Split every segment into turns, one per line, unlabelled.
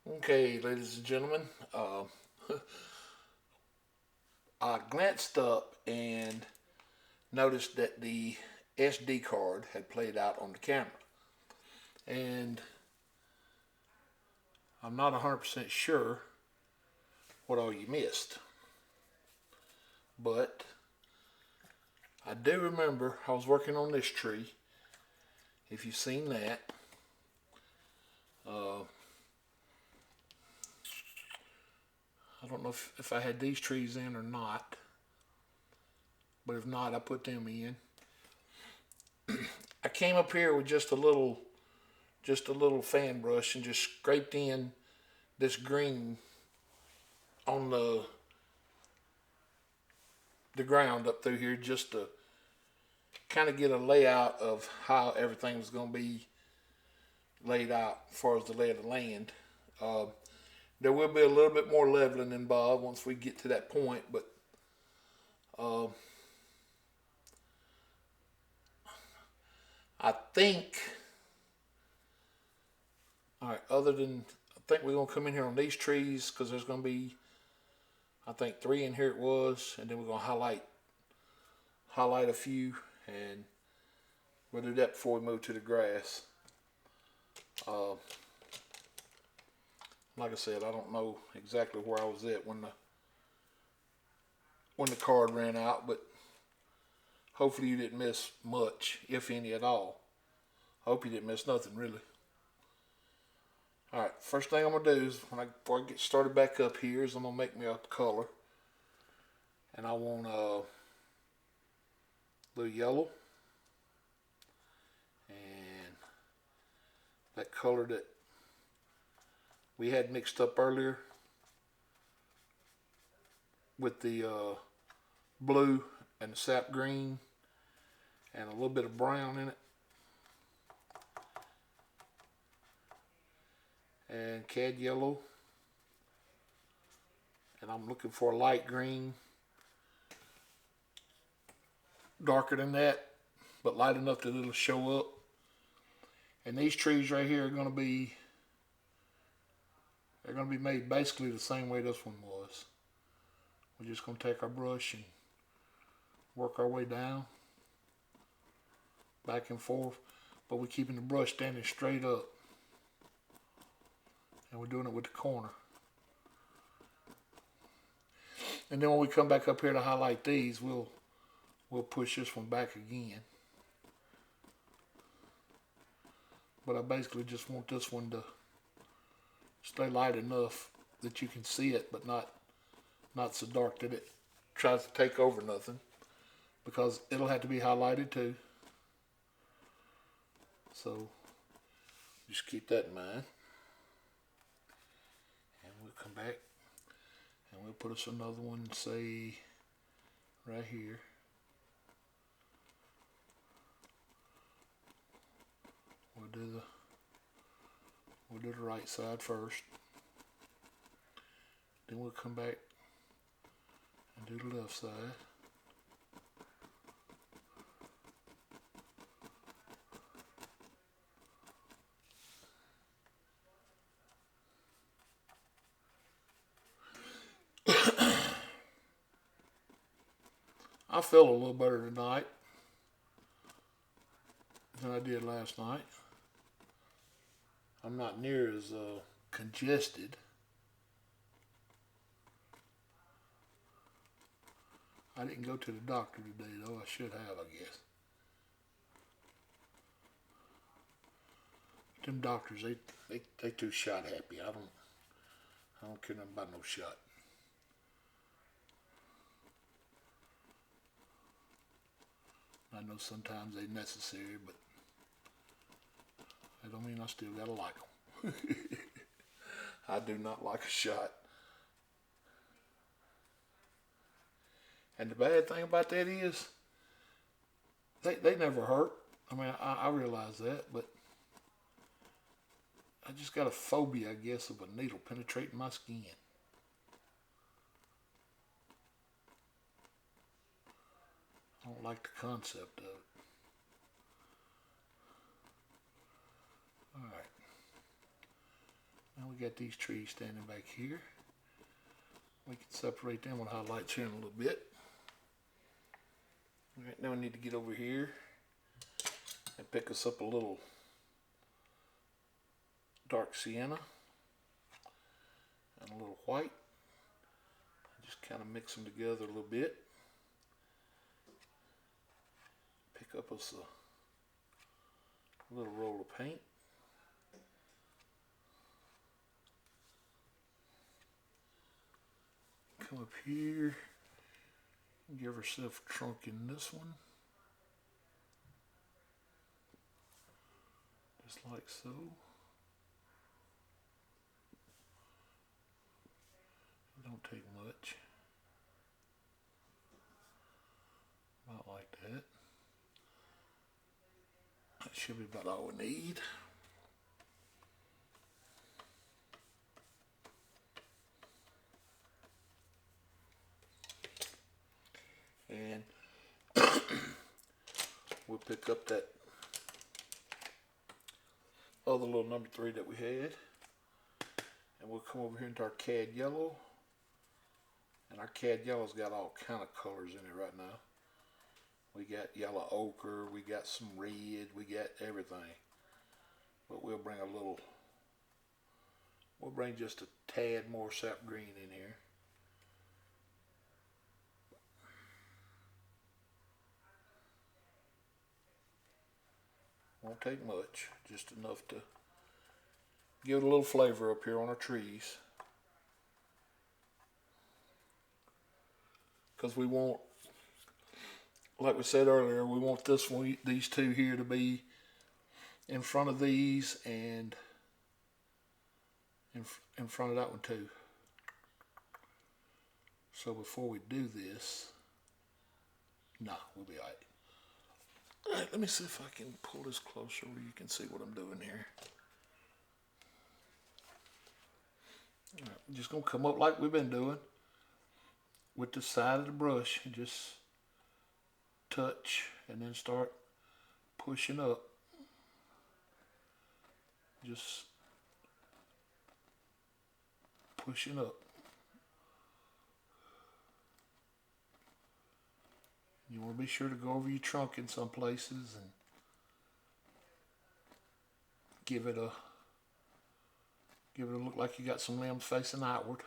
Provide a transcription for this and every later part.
Okay, ladies and gentlemen, I glanced up and noticed that the SD card had played out on the camera. And I'm not 100% sure what all you missed. But I do remember I was working on this tree. If you've seen that, uh, I don't know if I had these trees in or not. But if not, I put them in. I came up here with just a little fan brush and just scraped in this green on the ground up through here just to kind of get a layout of how everything was going to be laid out as far as the lay of the land. Uh, there will be a little bit more leveling involved once we get to that point, but uh, I think, all right, I think we're going to come in here on these trees because there's going to be, I think, three in here it was, and then we're going to highlight a few, and we'll do that before we move to the grass. Uh, like I said, I don't know exactly where I was at when the card ran out, but hopefully you didn't miss much, if any at all. I hope you didn't miss nothing really. All right, first thing I'm gonna do is before I get started back up here is I'm gonna make me a color, and I want a little yellow and that color that we had mixed up earlier with the blue and the sap green and a little bit of brown in it, and cad yellow, and I'm looking for a light green, darker than that, but light enough that it'll show up. And these trees right here are gonna be made basically the same way this one was. We're just gonna take our brush and work our way down, back and forth, but we're keeping the brush standing straight up, and we're doing it with the corner. And then when we come back up here to highlight these, we'll push this one back again. But I basically just want this one to stay light enough that you can see it, but not so dark that it tries to take over nothing, because it'll have to be highlighted too. So just keep that in mind. And we'll come back and we'll put us another one, say right here. We'll do the right side first. Then we'll come back and do the left side. I feel a little better tonight than I did last night. I'm not near as congested. I didn't go to the doctor today though. I should have, I guess. Them doctors, they too shot happy. I don't care nothing about no shot. I know sometimes they're necessary, but that don't mean I still gotta like them. I do not like a shot. And the bad thing about that is they never hurt. I mean, I realize that, but I just got a phobia, I guess, of a needle penetrating my skin. I don't like the concept of it. All right. Now we we got these trees standing back here. We can separate them with highlights here in a little bit. All right, now we need to get over here and pick us up a little dark sienna and a little white. Just kind of mix them together a little bit. Pick up us a little roll of paint. Come up here and give ourselves a trunk in this one. Just like so. It don't take much. About like that. That should be about all we need. And we'll pick up that other little number 3 that we had, and we'll come over here into our cad yellow. And our cad yellow's got all kind of colors in it right now. We got yellow ochre, we got some red, we got everything. But we'll bring just a tad more sap green in here. Won't take much, just enough to give it a little flavor up here on our trees. Because we want, like we said earlier, we want these two here to be in front of these and in front of that one too. So before we do this, we'll be all right. All right, let me see if I can pull this closer where you can see what I'm doing here. All right, I'm just gonna come up like we've been doing with the side of the brush and just touch and then start pushing up. Just pushing up. You want to be sure to go over your trunk in some places and give it a look like you got some limbs facing outward.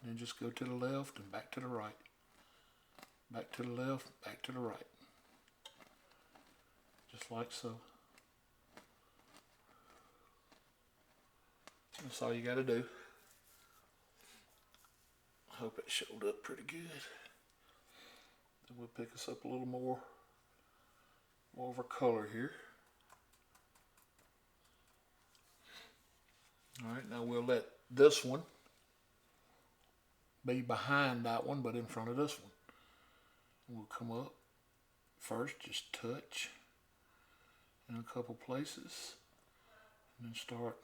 And then just go to the left and back to the right. Back to the left, back to the right. Just like so. That's all you got to do. I hope it showed up pretty good. Then we'll pick us up a little more of our color here. All right, now we'll let this one be behind that one, but in front of this one. And we'll come up first, just touch in a couple places, and then start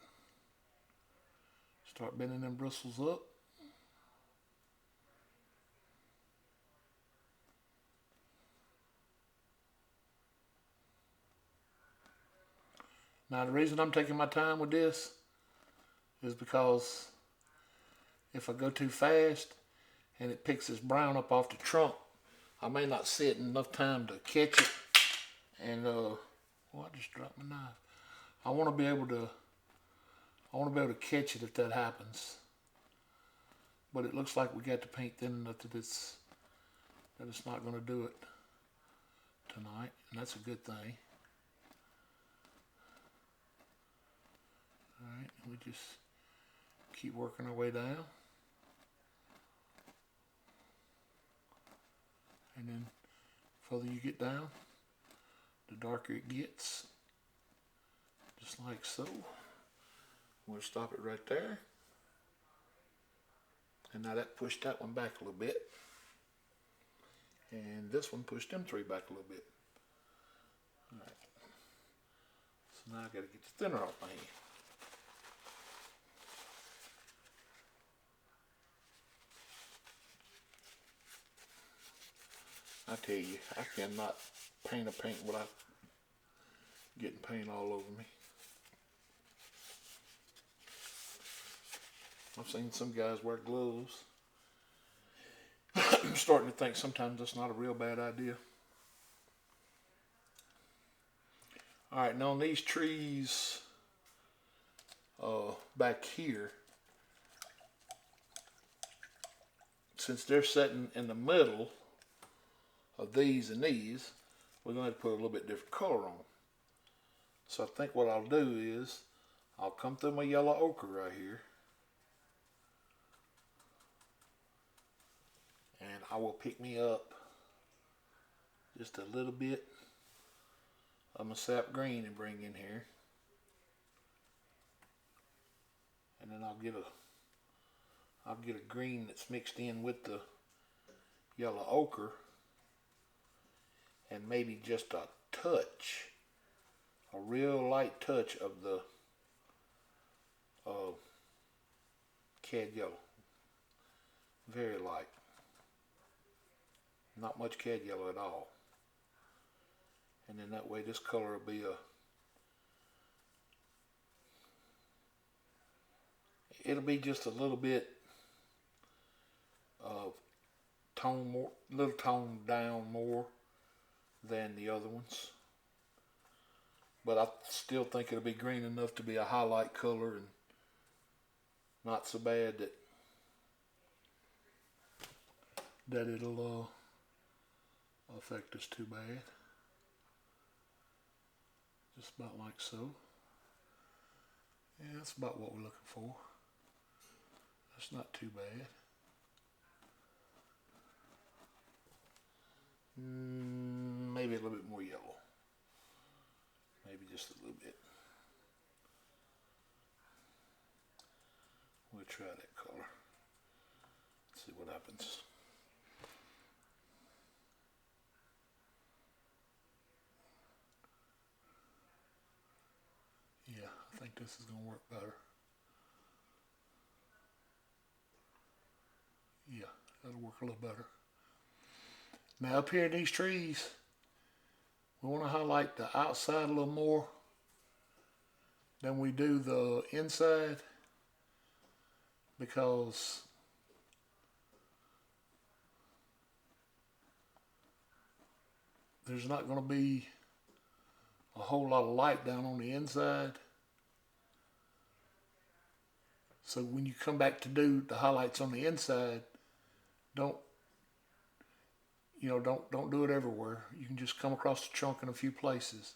bending them bristles up. Now the reason I'm taking my time with this is because if I go too fast and it picks this brown up off the trunk, I may not see it in enough time to catch it. And I just dropped my knife. I want to be able to catch it if that happens. But it looks like we got the paint thin enough that it's not going to do it tonight, and that's a good thing. All right, we just keep working our way down. And then the further you get down, the darker it gets. Just like so. We'll stop it right there. And now that pushed that one back a little bit. And this one pushed them 3 back a little bit. All right. So now I got to get the thinner off my hand. I tell you, I cannot paint a paint without getting paint all over me. I've seen some guys wear gloves. I'm starting to think sometimes that's not a real bad idea. All right, now on these trees back here, since they're sitting in the middle of these and these, we're going to have to put a little bit different color on them. So I think what I'll do is I'll come through my yellow ochre right here, and I will pick me up just a little bit of my sap green and bring in here, and then I'll get a green that's mixed in with the yellow ochre, and maybe just a touch, a real light touch of the cad yellow, very light, not much cad yellow at all. And then that way this color will be it'll be just a little bit of little tone down more than the other ones. But I still think it'll be green enough to be a highlight color and not so bad that it'll affect us too bad. Just about like so. Yeah, that's about what we're looking for. That's not too bad. Maybe a little bit more yellow. Maybe just a little bit. We'll try that color. See what happens. Yeah, I think this is going to work better. Yeah, that'll work a little better. Now up here in these trees, we want to highlight the outside a little more than we do the inside, because there's not going to be a whole lot of light down on the inside. So when you come back to do the highlights on the inside, don't do it everywhere. You can just come across the chunk in a few places,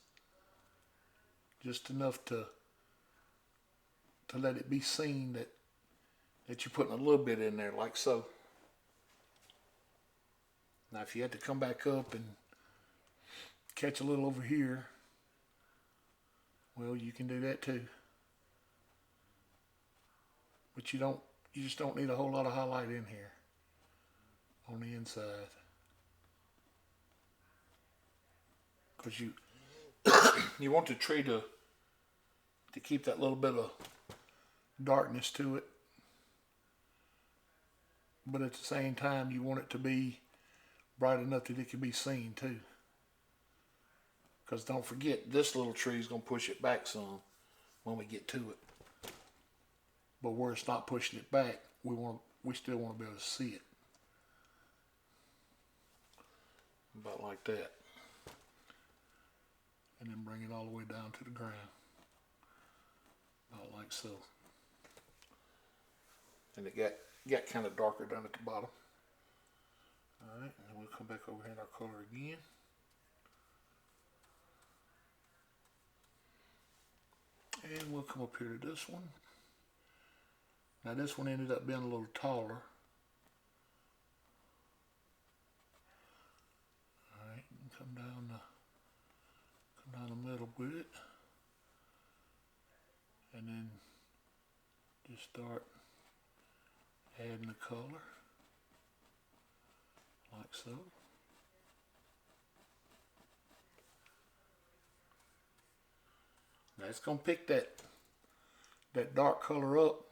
just enough to let it be seen that you're putting a little bit in there, like so. Now if you had to come back up and catch a little over here, well, you can do that too. But you just don't need a whole lot of highlight in here on the inside, because you want the tree to keep that little bit of darkness to it, but at the same time you want it to be bright enough that it can be seen too. Because don't forget, this little tree is going to push it back some when we get to it. But where it's not pushing it back, we still want to be able to see it. About like that. And then bring it all the way down to the ground. About like so. And it got kind of darker down at the bottom. Alright, and then we'll come back over here in our color again. And we'll come up here to this one. Now this one ended up being a little taller. Alright, come down the middle with it. And then just start adding the color. Like so. Now it's going to pick that dark color up,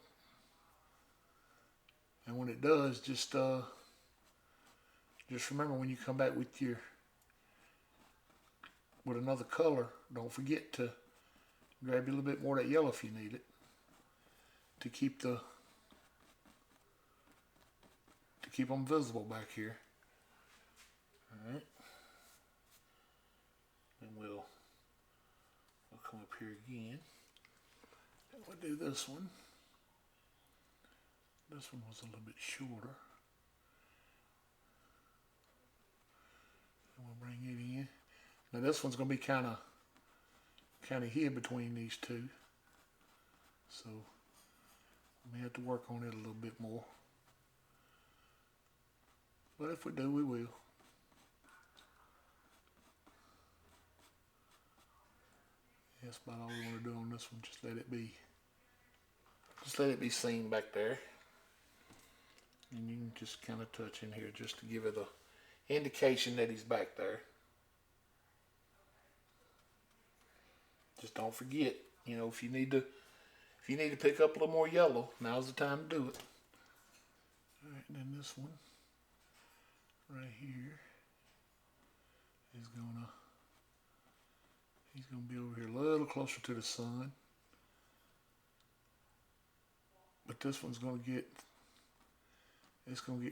and when it does, just remember, when you come back with another color, don't forget to grab a little bit more of that yellow if you need it, to keep the to keep them visible back here. All right. And we'll come up here again. And we'll do this one. This one was a little bit shorter. And we'll bring it in. Now this one's going to be kind of hid between these two. So we may have to work on it a little bit more. But if we do, we will. That's about all we want to do on this one. Just let it be. Just let it be seen back there. And you can just kind of touch in here just to give it a indication that he's back there. Just don't forget, you know, if you need to pick up a little more yellow, now's the time to do it. All right, and then this one right here is he's gonna be over here a little closer to the sun. But this one's gonna get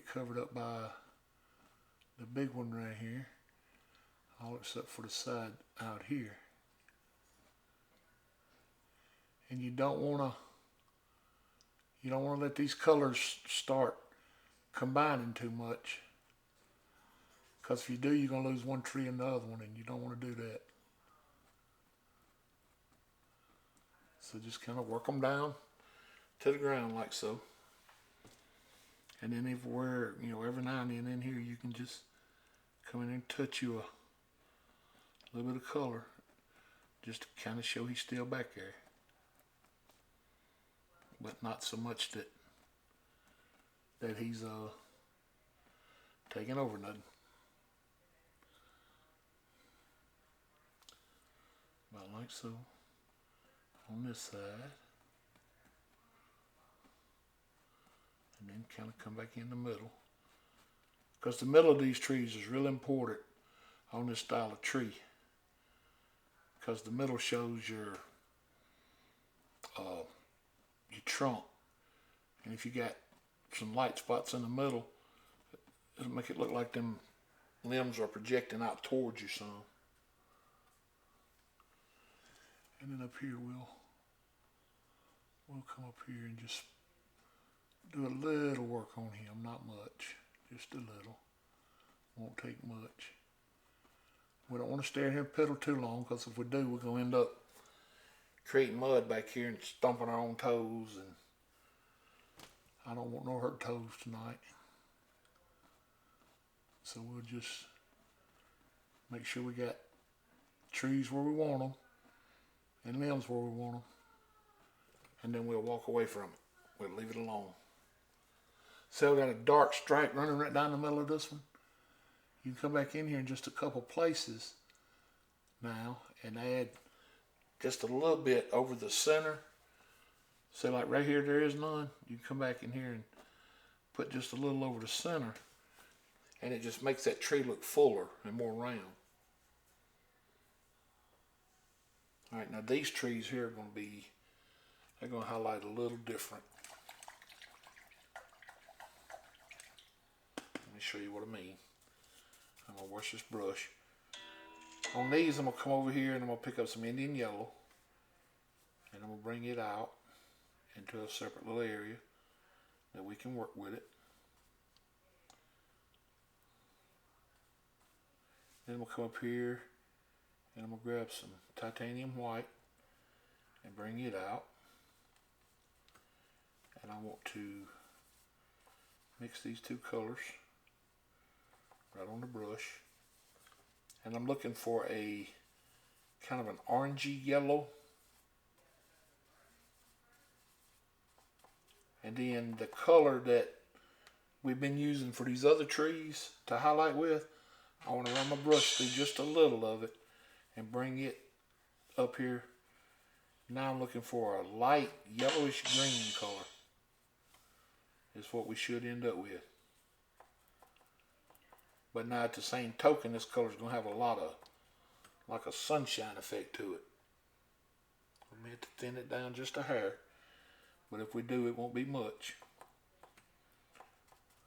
covered up by the big one right here, all except for the side out here. And you don't wanna let these colors start combining too much. Because if you do, you're gonna lose one tree and the other one, and you don't want to do that. So just kind of work them down to the ground like so. And then everywhere, you know, every now and then in here, you can just come in and touch you a little bit of color, just to kind of show he's still back there. But not so much that he's taking over nothing. About like so on this side. And then kind of come back in the middle. Because the middle of these trees is really important on this style of tree. Because the middle shows your trunk. And if you got some light spots in the middle, it'll make it look like them limbs are projecting out towards you some. And then up here we'll come up here and just do a little work on him, not much, just a little. Won't take much. We don't want to stare at him pedal too long, because if we do, we're going to end up creating mud back here and stomping our own toes, and I don't want no hurt toes tonight. So we'll just make sure we got trees where we want them and limbs where we want them, and then we'll walk away from it. We'll leave it alone. So we got a dark stripe running right down the middle of this one. You can come back in here in just a couple places now and add just a little bit over the center. So like right here, there is none. You can come back in here and put just a little over the center, and it just makes that tree look fuller and more round. All right, now these trees here are going to be, they're going to highlight a little different. Let me show you what I mean. I'm going to wash this brush. On these, I'm going to come over here and I'm going to pick up some Indian yellow, and I'm going to bring it out into a separate little area that we can work with it. Then I'm going to come up here and I'm going to grab some titanium white and bring it out. And I want to mix these two colors right on the brush. And I'm looking for a kind of an orangey yellow. And then the color that we've been using for these other trees to highlight with, I want to run my brush through just a little of it and bring it up here. Now I'm looking for a light yellowish green color. Is what we should end up with. But now at the same token, this color is going to have a lot of, like a sunshine effect to it. I may have to thin it down just a hair, but if we do, it won't be much.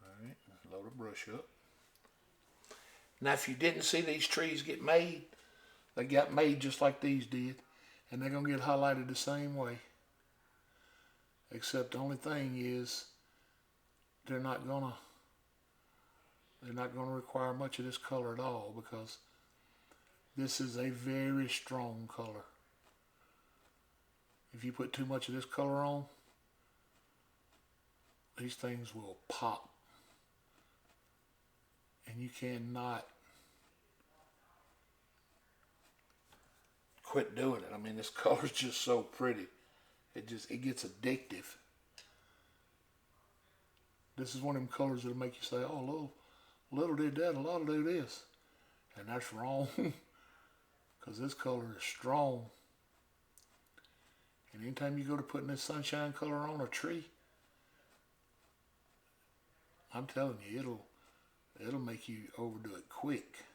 Alright. Load the brush up. Now, if you didn't see these trees get made, they got made just like these did, and they're gonna get highlighted the same way. Except the only thing is, they're not gonna require much of this color at all, because this is a very strong color. If you put too much of this color on, these things will pop. And you cannot quit doing it. I mean, this color is just so pretty. It gets addictive. This is one of them colors that'll make you say, oh, little did that, a lot will do this. And that's wrong, because this color is strong. And anytime you go to putting this sunshine color on a tree, I'm telling you, it'll make you overdo it quick.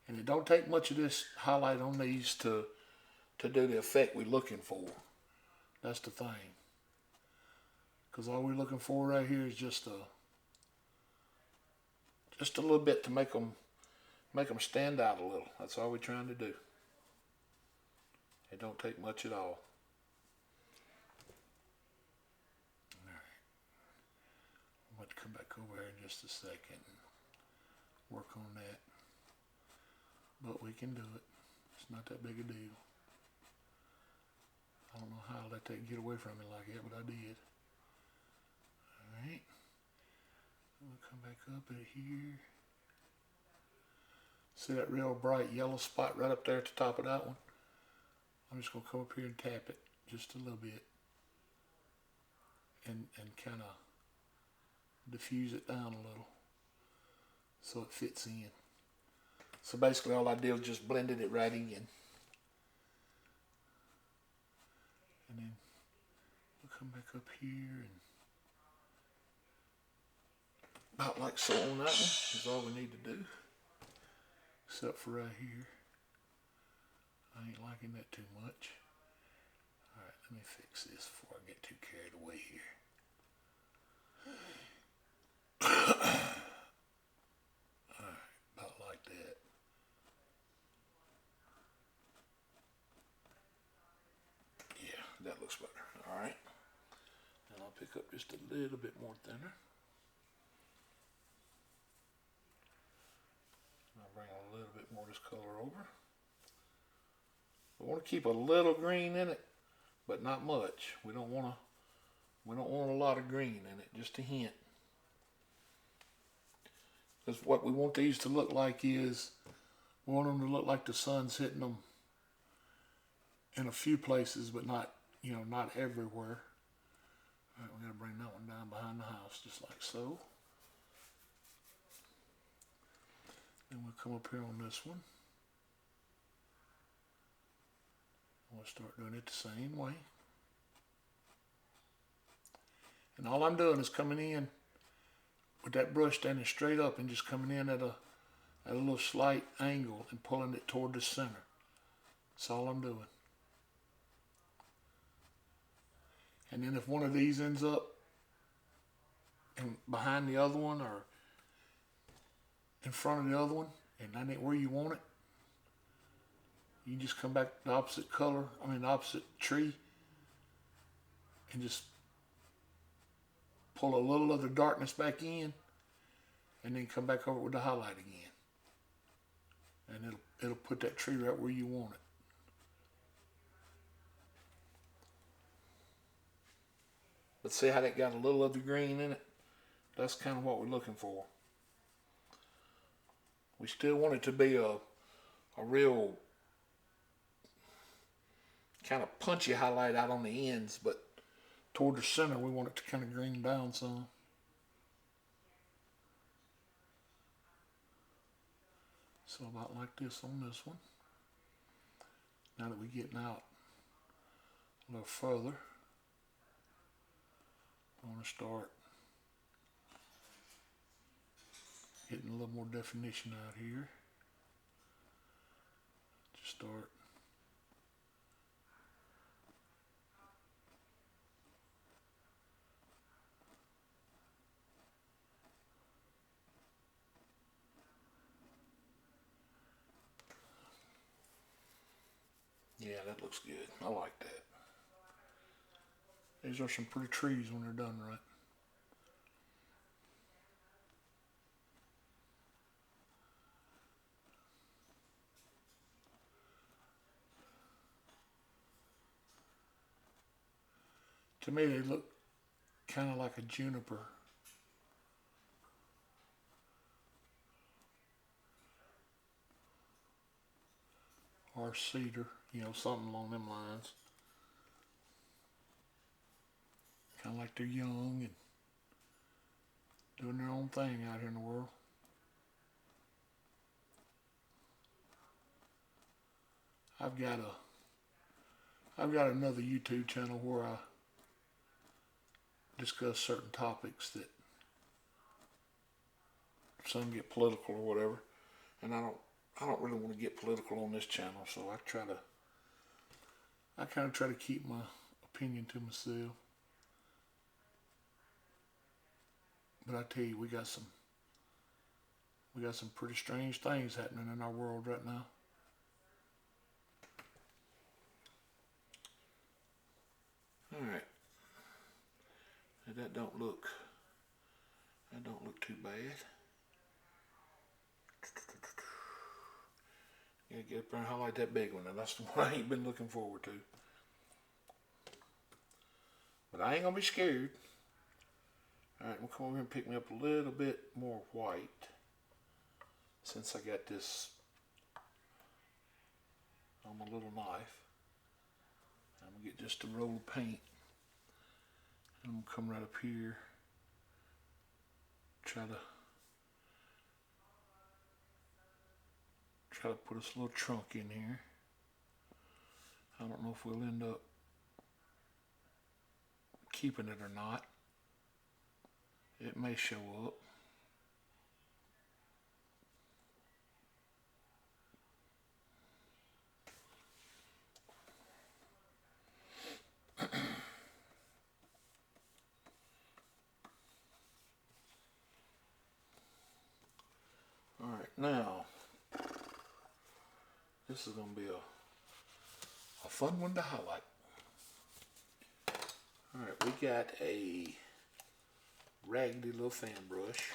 And it don't take much of this highlight on these to do the effect we're looking for. That's the thing. Because all we're looking for right here is just a little bit to make them stand out a little. That's all we're trying to do. It don't take much at all. Alright. I'm going to come back over here in just a second and work on that. But we can do it. It's not that big a deal. I don't know how I let that get away from me like that, but I did. Alright. I'm going to come back up at here. See that real bright yellow spot right up there at the top of that one? I'm just going to come up here and tap it just a little bit. And kind of diffuse it down a little so it fits in. So basically all I did was just blended it right in. And then we'll come back up here and about like so on that one is all we need to do. Except for right here. I ain't liking that too much. Alright, let me fix this before I get too carried away here. Alright, about like that. Yeah, that looks better. Alright. And I'll pick up just a little bit more thinner. I'll bring a little bit more of this color over. We want to keep a little green in it, but not much. We don't want a lot of green in it, just a hint. Because what we want these to look like is, we want them to look like the sun's hitting them in a few places, but not, not everywhere. All right, we're going to bring that one down behind the house, just like so. Then we'll come up here on this one. We'll start doing it the same way. And all I'm doing is coming in with that brush standing straight up and just coming in at a little slight angle and pulling it toward the center. That's all I'm doing. And then if one of these ends up behind the other one or in front of the other one, and that ain't where you want it, you can just come back the opposite color, the opposite tree, and just pull a little of the darkness back in, and then come back over with the highlight again. And it'll put that tree right where you want it. But see how that got a little of the green in it? That's kind of what we're looking for. We still want it to be a real kind of punchy highlight out on the ends, but toward the center we want it to kind of green down some. So about like this on this one. Now that we're getting out a little further, I want to start getting a little more definition out here. Just start Yeah, that looks good. I like that. These are some pretty trees when they're done right. To me, they look kind of like a juniper or cedar, you know, something along them lines. Kind of like they're young and doing their own thing out here in the world. I've got another YouTube channel where I discuss certain topics that some get political or whatever, and I don't really want to get political on this channel, so I kind of try to keep my opinion to myself. But I tell you, we got some pretty strange things happening in our world right now. All right, that don't look too bad. Gotta get up there and highlight that big one, and that's the one I ain't been looking forward to. But I ain't gonna be scared. All right, we'll come over here and pick me up a little bit more white, since I got this on my little knife. I'm gonna get just a roll of paint, and I'm gonna come right up here, try to put us a little trunk in here. I don't know if we'll end up keeping it or not. It may show up. All right, now this is going to be a fun one to highlight. All right, we got a raggedy little fan brush.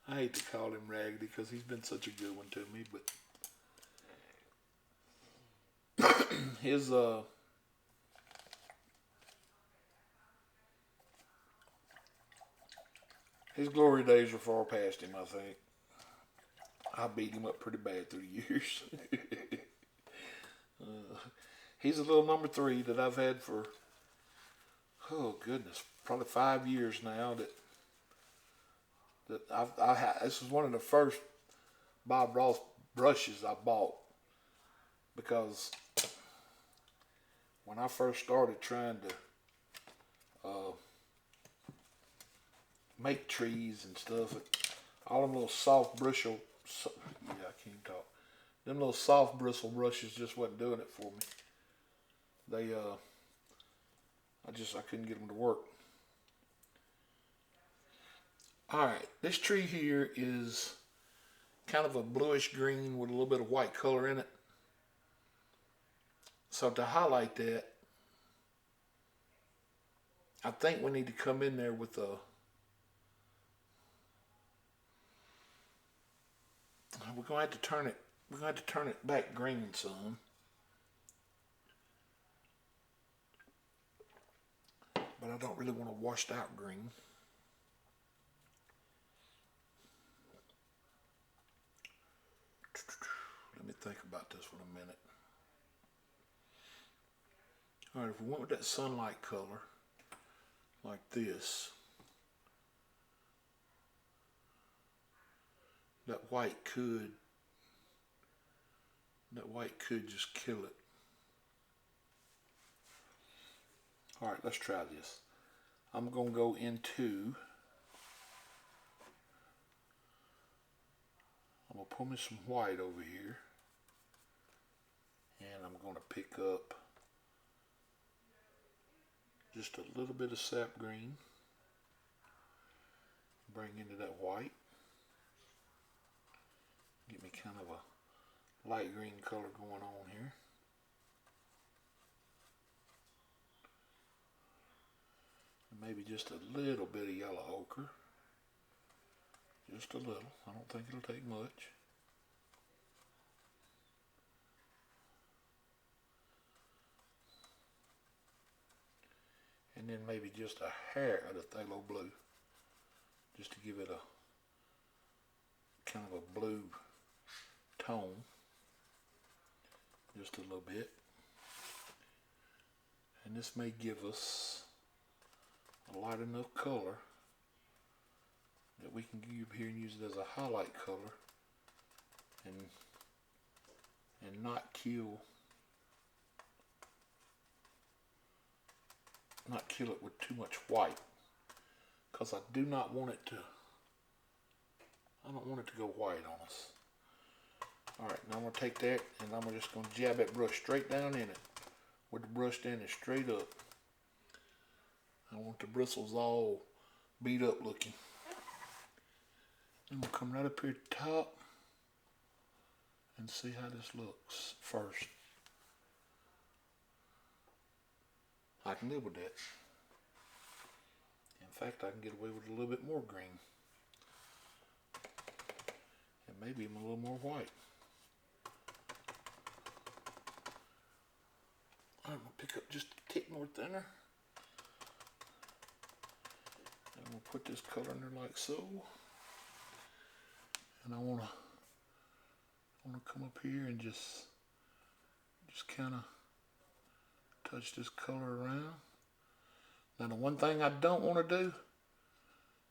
I hate to call him raggedy because he's been such a good one to me, but his glory days are far past him, I think. I beat him up pretty bad through the years. He's a little number 3 that I've had for, oh goodness, probably 5 years now. This is one of the first Bob Ross brushes I bought, because when I first started trying to make trees and stuff, all them little soft bristle, yeah, I can't talk. Them little soft bristle brushes just wasn't doing it for me. They, I couldn't get them to work. All right, this tree here is kind of a bluish green with a little bit of white color in it. So to highlight that, I think we need to come in there with we're going to have to turn it. We're going to have to turn it back green some. But I don't really want a washed out green. Let me think about this for a minute. All right, if we went with that sunlight color, like this, that white could just kill it. All right, let's try this. I'm going to go into, I'm going to pull me some white over here, and I'm going to pick up just a little bit of sap green, bring into that white, get me kind of a light green color going on here. And maybe just a little bit of yellow ochre. Just a little. I don't think it'll take much. And then maybe just a hair of the phthalo blue, just to give it a kind of a blue tone, just a little bit. And this may give us a light enough color that we can give here and use it as a highlight color and not kill it with too much white, because I do not want it to, I don't want it to go white on us. Alright, now I'm going to take that and I'm just going to jab that brush straight down in it with the brush standing straight up. I want the bristles all beat up looking. I'm going to come right up here at the top and see how this looks first. I can live with that. In fact, I can get away with a little bit more green. And maybe even a little more white. I'm going to pick up just a tick more thinner. And I'm going to put this color in there like so. And I want to come up here and just kind of touch this color around. Now the one thing I don't want to do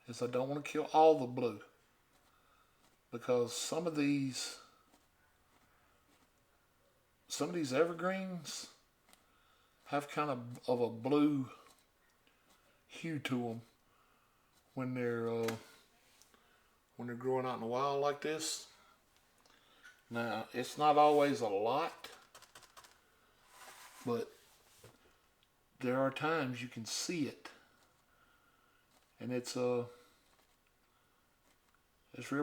is I don't want to kill all the blue, because some of these evergreens have kind of a blue hue to them when they're growing out in the wild like this. Now it's not always a lot, but there are times you can see it, and it's real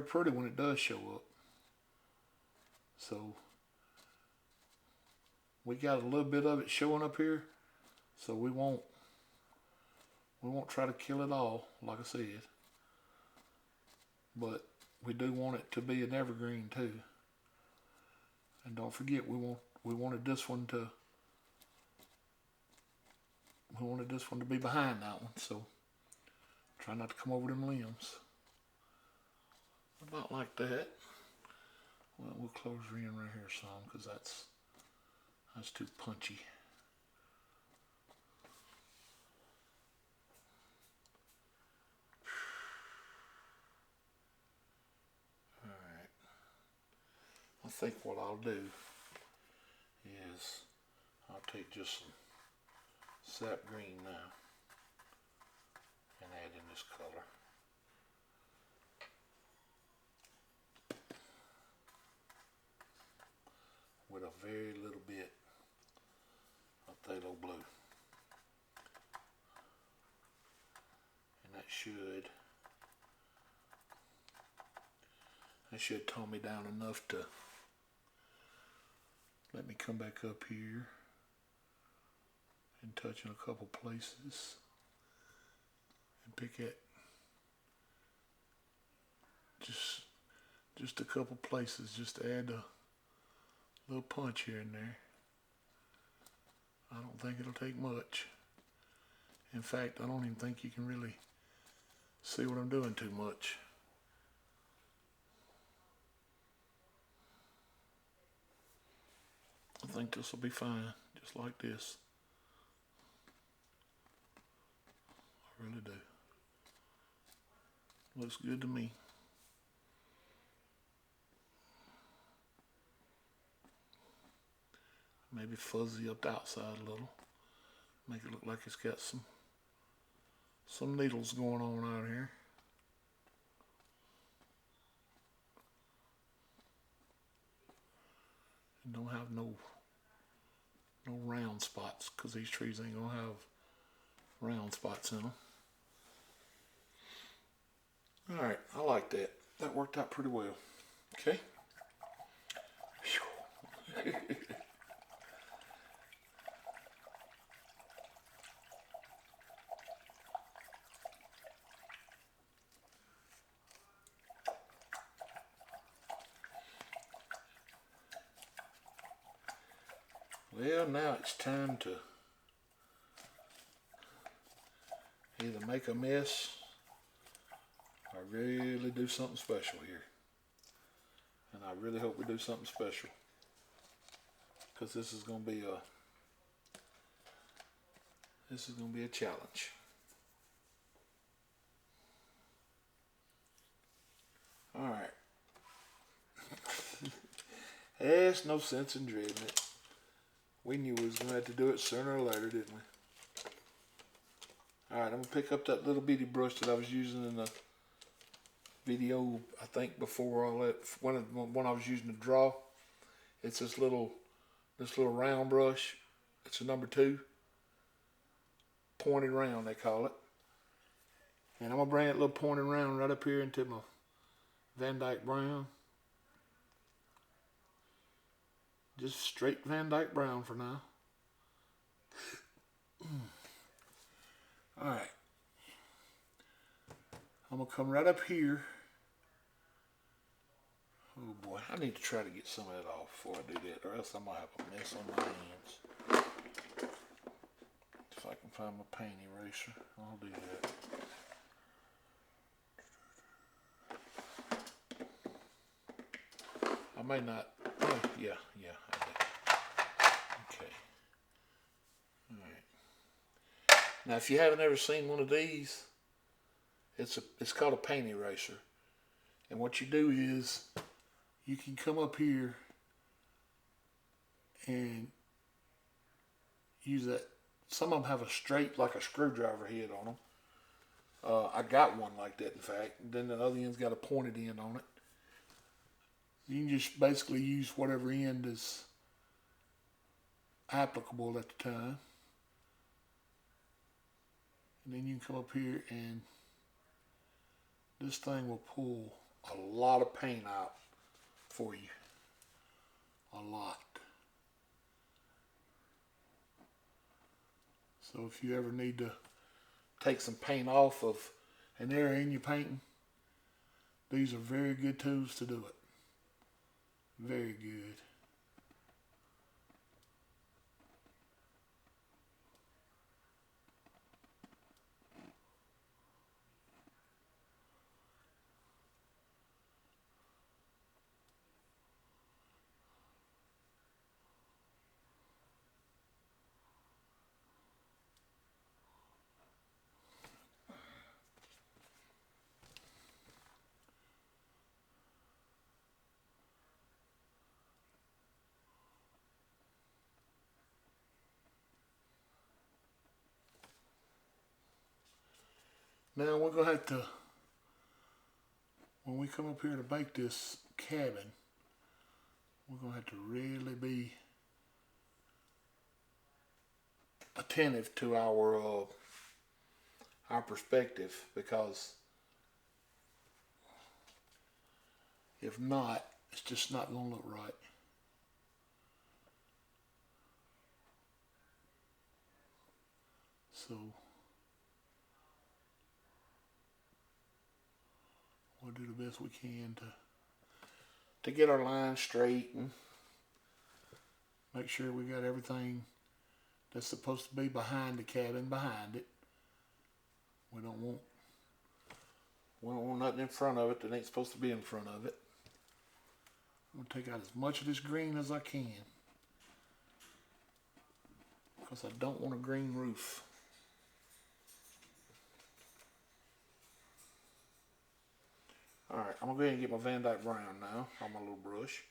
pretty when it does show up. So we got a little bit of it showing up here, so we won't try to kill it all, like I said. But we do want it to be an evergreen too. And don't forget, we wanted this one to be behind that one, so try not to come over them limbs. About like that. Well, we'll close her in right here some, because that's too punchy. Alright. I think what I'll do is I'll take just some sap green now and add in this color. With a very little bit of phthalo blue. And that should tone me down enough to let me come back up here and touch in a couple places and pick at just a couple places, just to add a little punch here and there. I don't think it'll take much. In fact, I don't even think you can really see what I'm doing too much. I think this will be fine, just like this. I really do. Looks good to me. Maybe fuzzy up the outside a little. Make it look like it's got some needles going on out here. And don't have no round spots, because these trees ain't gonna have round spots in them. Alright, I like that. That worked out pretty well. Okay. Whew. Well, now it's time to either make a mess or really do something special here. And I really hope we do something special, because this is gonna be a challenge. All right. There's no sense in dreading it. We knew we was gonna have to do it sooner or later, didn't we? All right, I'm gonna pick up that little bitty brush that I was using in the video, I think before all that, when I was using to draw. It's this little round brush. It's a number 2, pointed round they call it. And I'm gonna bring that little pointed round right up here into my Van Dyke brown. Just straight Van Dyke brown for now. All right. I'm gonna come right up here. Oh boy, I need to try to get some of that off before I do that, or else I'm gonna have a mess on my hands. If I can find my paint eraser, I'll do that. I may not. Oh, yeah, I did. Okay. All right. Now, if you haven't ever seen one of these, it's called a paint eraser, and what you do is you can come up here and use that. Some of them have a straight, like a screwdriver head on them. I got one like that, in fact. And then the other end's got a pointed end on it. You can just basically use whatever end is applicable at the time. And then you can come up here and this thing will pull a lot of paint out for you. A lot. So if you ever need to take some paint off of an area in your painting, these are very good tools to do it. Very good. Now we're going to have to, when we come up here to bake this cabin, we're going to have to really be attentive to our perspective, because if not, it's just not going to look right. So we'll do the best we can to get our line straight and make sure we got everything that's supposed to be behind the cabin behind it. We don't want nothing in front of it that ain't supposed to be in front of it. I'm gonna take out as much of this green as I can, because I don't want a green roof. Alright, I'm gonna go ahead and get my Van Dyke brown now on my little brush.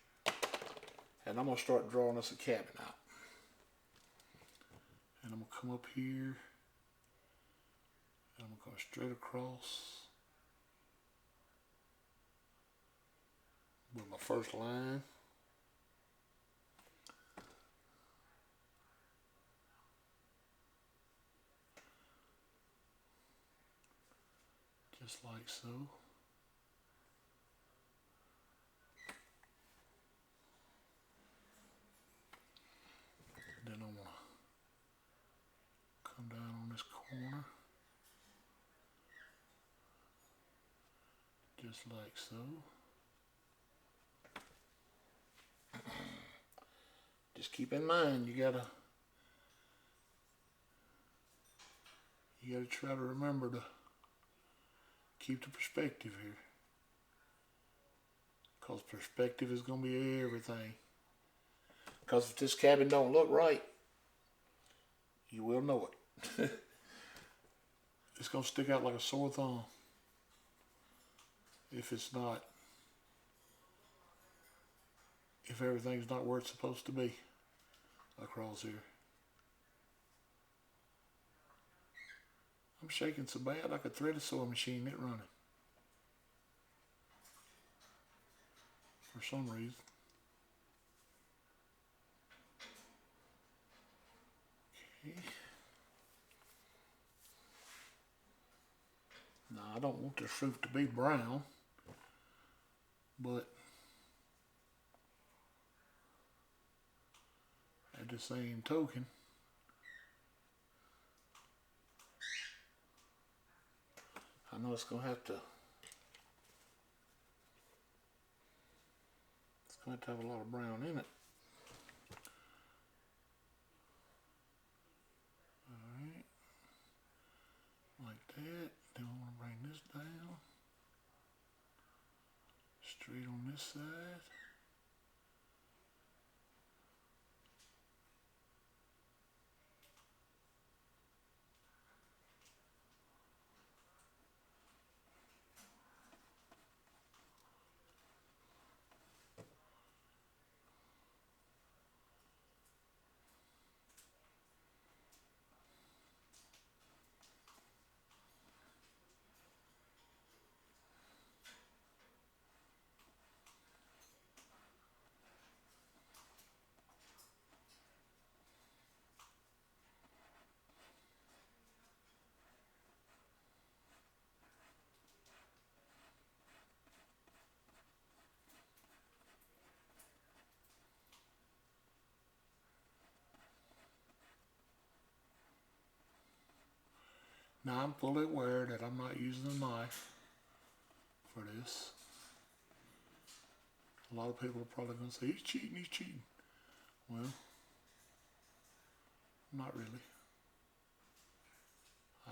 And I'm gonna start drawing us a cabin out. And I'm gonna come up here. And I'm gonna go straight across with my first line. Just like so. Just like so. Just keep in mind, you gotta try to remember to keep the perspective here. Because perspective is gonna be everything. Because if this cabin don't look right, you will know it. It's gonna stick out like a sore thumb if it's not, if everything's not where it's supposed to be across here. I'm shaking so bad I could thread a sewing machine it running. For some reason. Okay. Now I don't want this roof to be brown, but at the same token, I know it's gonna have to have a lot of brown in it. Alright. Like that. Then I want to bring this down. Straight on this side. Now I'm fully aware that I'm not using a knife for this. A lot of people are probably going to say, he's cheating. Well, not really. I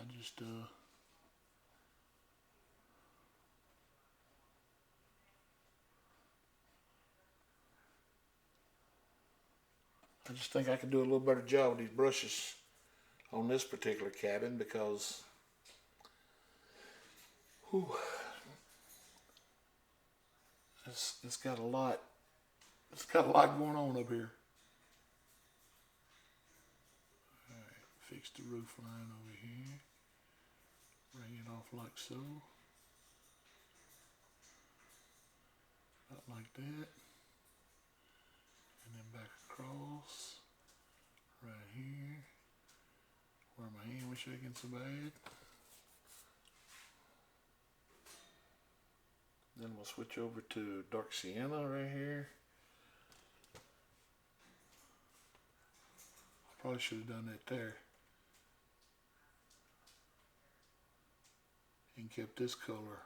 just think I could do a little better job with these brushes on this particular cabin because it's got a lot going on up here. Alright, fix the roof line over here. Bring it off like so. About like that. And then back across. Right here. Where my hand was shaking so bad. Then we'll switch over to dark sienna right here. I probably should have done that there. And kept this color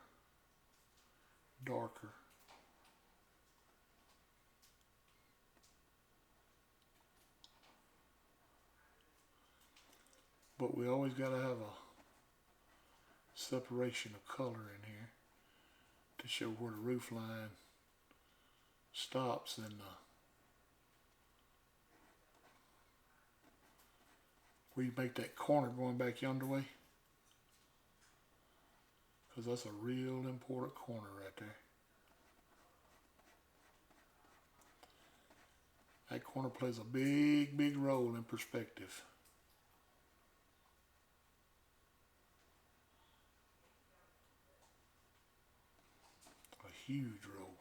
darker. But we always got to have a separation of color in here to show where the roof line stops and where you make that corner going back yonder way. Because that's a real important corner right there. That corner plays a big role in perspective. A huge role.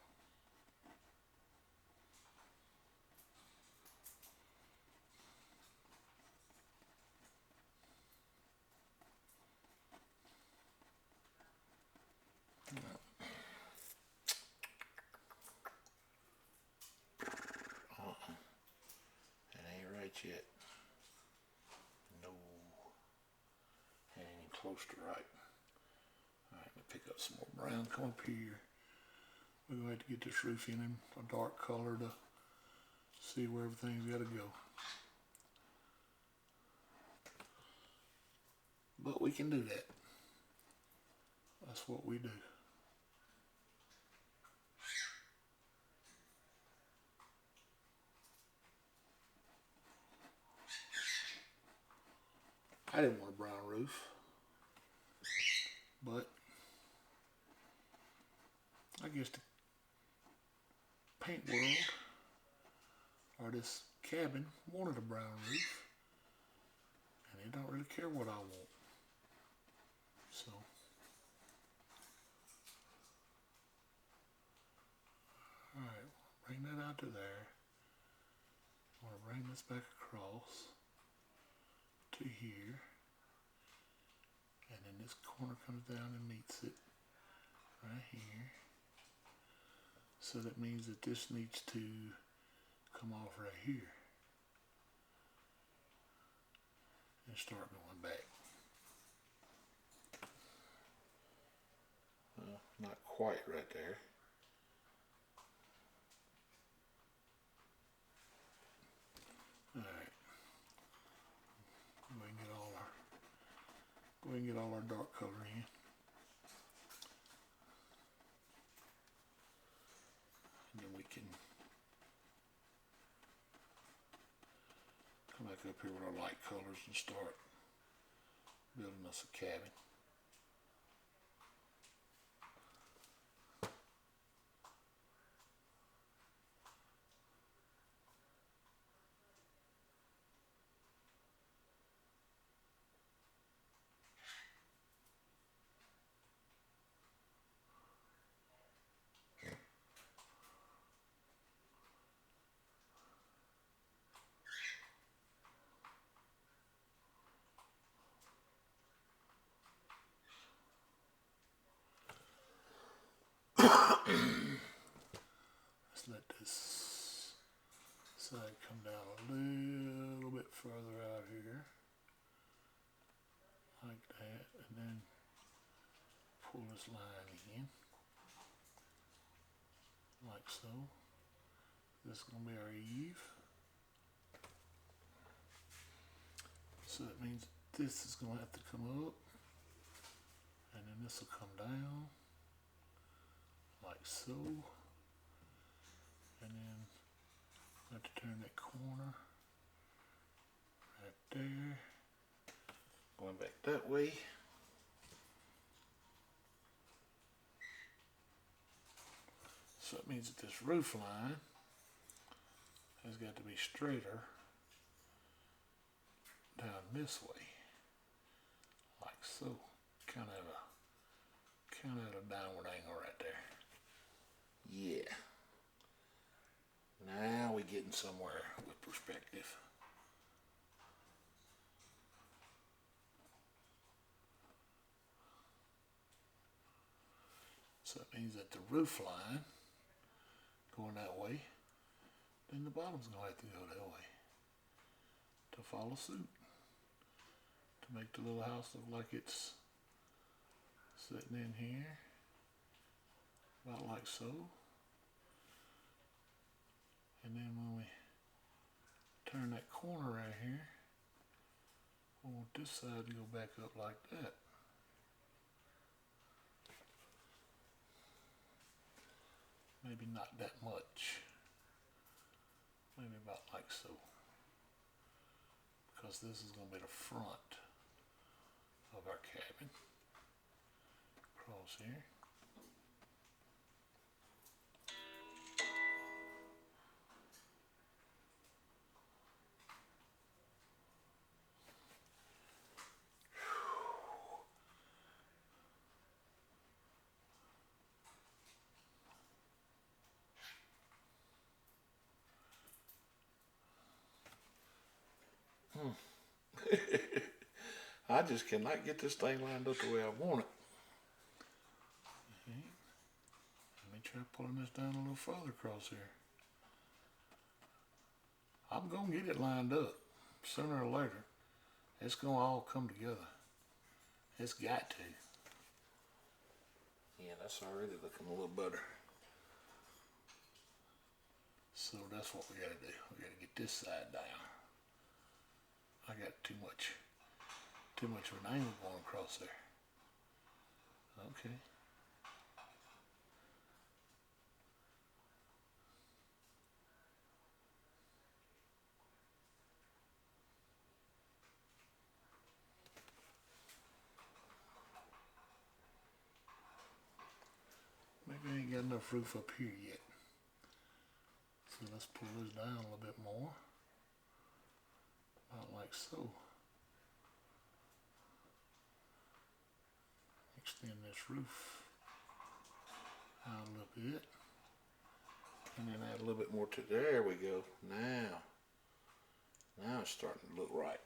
Yet. No. Ain't close to right. Alright, let me pick up some more brown. Come up here. we're going to have to get this roof in a dark color to see where everything's got to go. But we can do that. That's what we do. I didn't want a brown roof, but I guess the paint world, or this cabin, wanted a brown roof, and they don't really care what I want. So, alright, bring that out to there. I want to bring this back across to here, and then this corner comes down and meets it right here. So that means that this needs to come off right here and start going back. Not quite right there. Alright. We can get all our dark color in. And then we can come back up here with our light colors and start building us a cabin. Let's let this side come down a little bit further out here, like that, and then pull this line in, like so. This is going to be our eave. So that means this is going to have to come up, and then this will come down, like so. And then I have to turn that corner right there, going back that way. So it means that this roof line has got to be straighter down this way, like so. Kind of at a downward angle right there. Yeah. Now we're getting somewhere with perspective. So it means that the roof line going that way, then the bottom's going to have to go that way to follow suit, to make the little house look like it's sitting in here, about like so. And then when we turn that corner right here, we want this side to go back up like that. Maybe not that much. Maybe about like so. Because this is going to be the front of our cabin. Across here. I just cannot get this thing lined up the way I want it. Okay. Let me try pulling this down a little further across here. I'm going to get it lined up sooner or later. It's going to all come together. It's got to. Yeah, that's already looking a little better. So that's what we gotta do. We gotta get this side down. I got too much of an angle going across there. Okay. Maybe I ain't got enough roof up here yet. So let's pull this down a little bit more. About like so. Extend this roof out a little bit. And then add a little bit more to, there we go. Now it's starting to look right.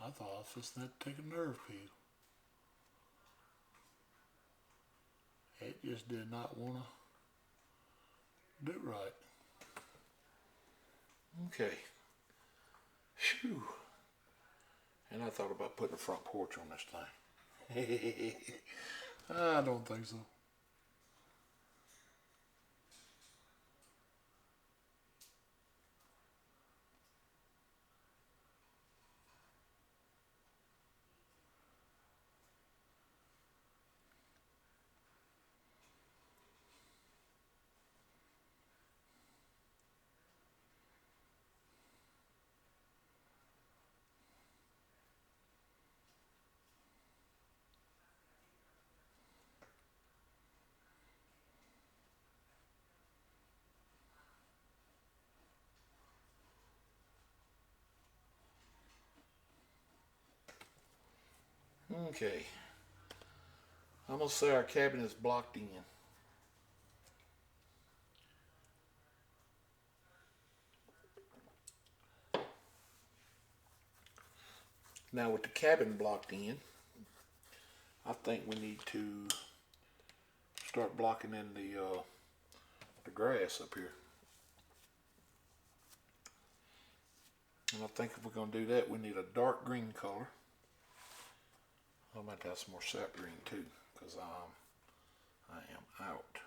I thought I was just going to take a nerve pill. It just did not want to do right. Okay. Phew. And I thought about putting a front porch on this thing. I don't think so. Okay. I'm going to say our cabin is blocked in. Now with the cabin blocked in, I think we need to start blocking in the grass up here. And I think if we're going to do that, we need a dark green color. I might have some more sap green too, because I am out.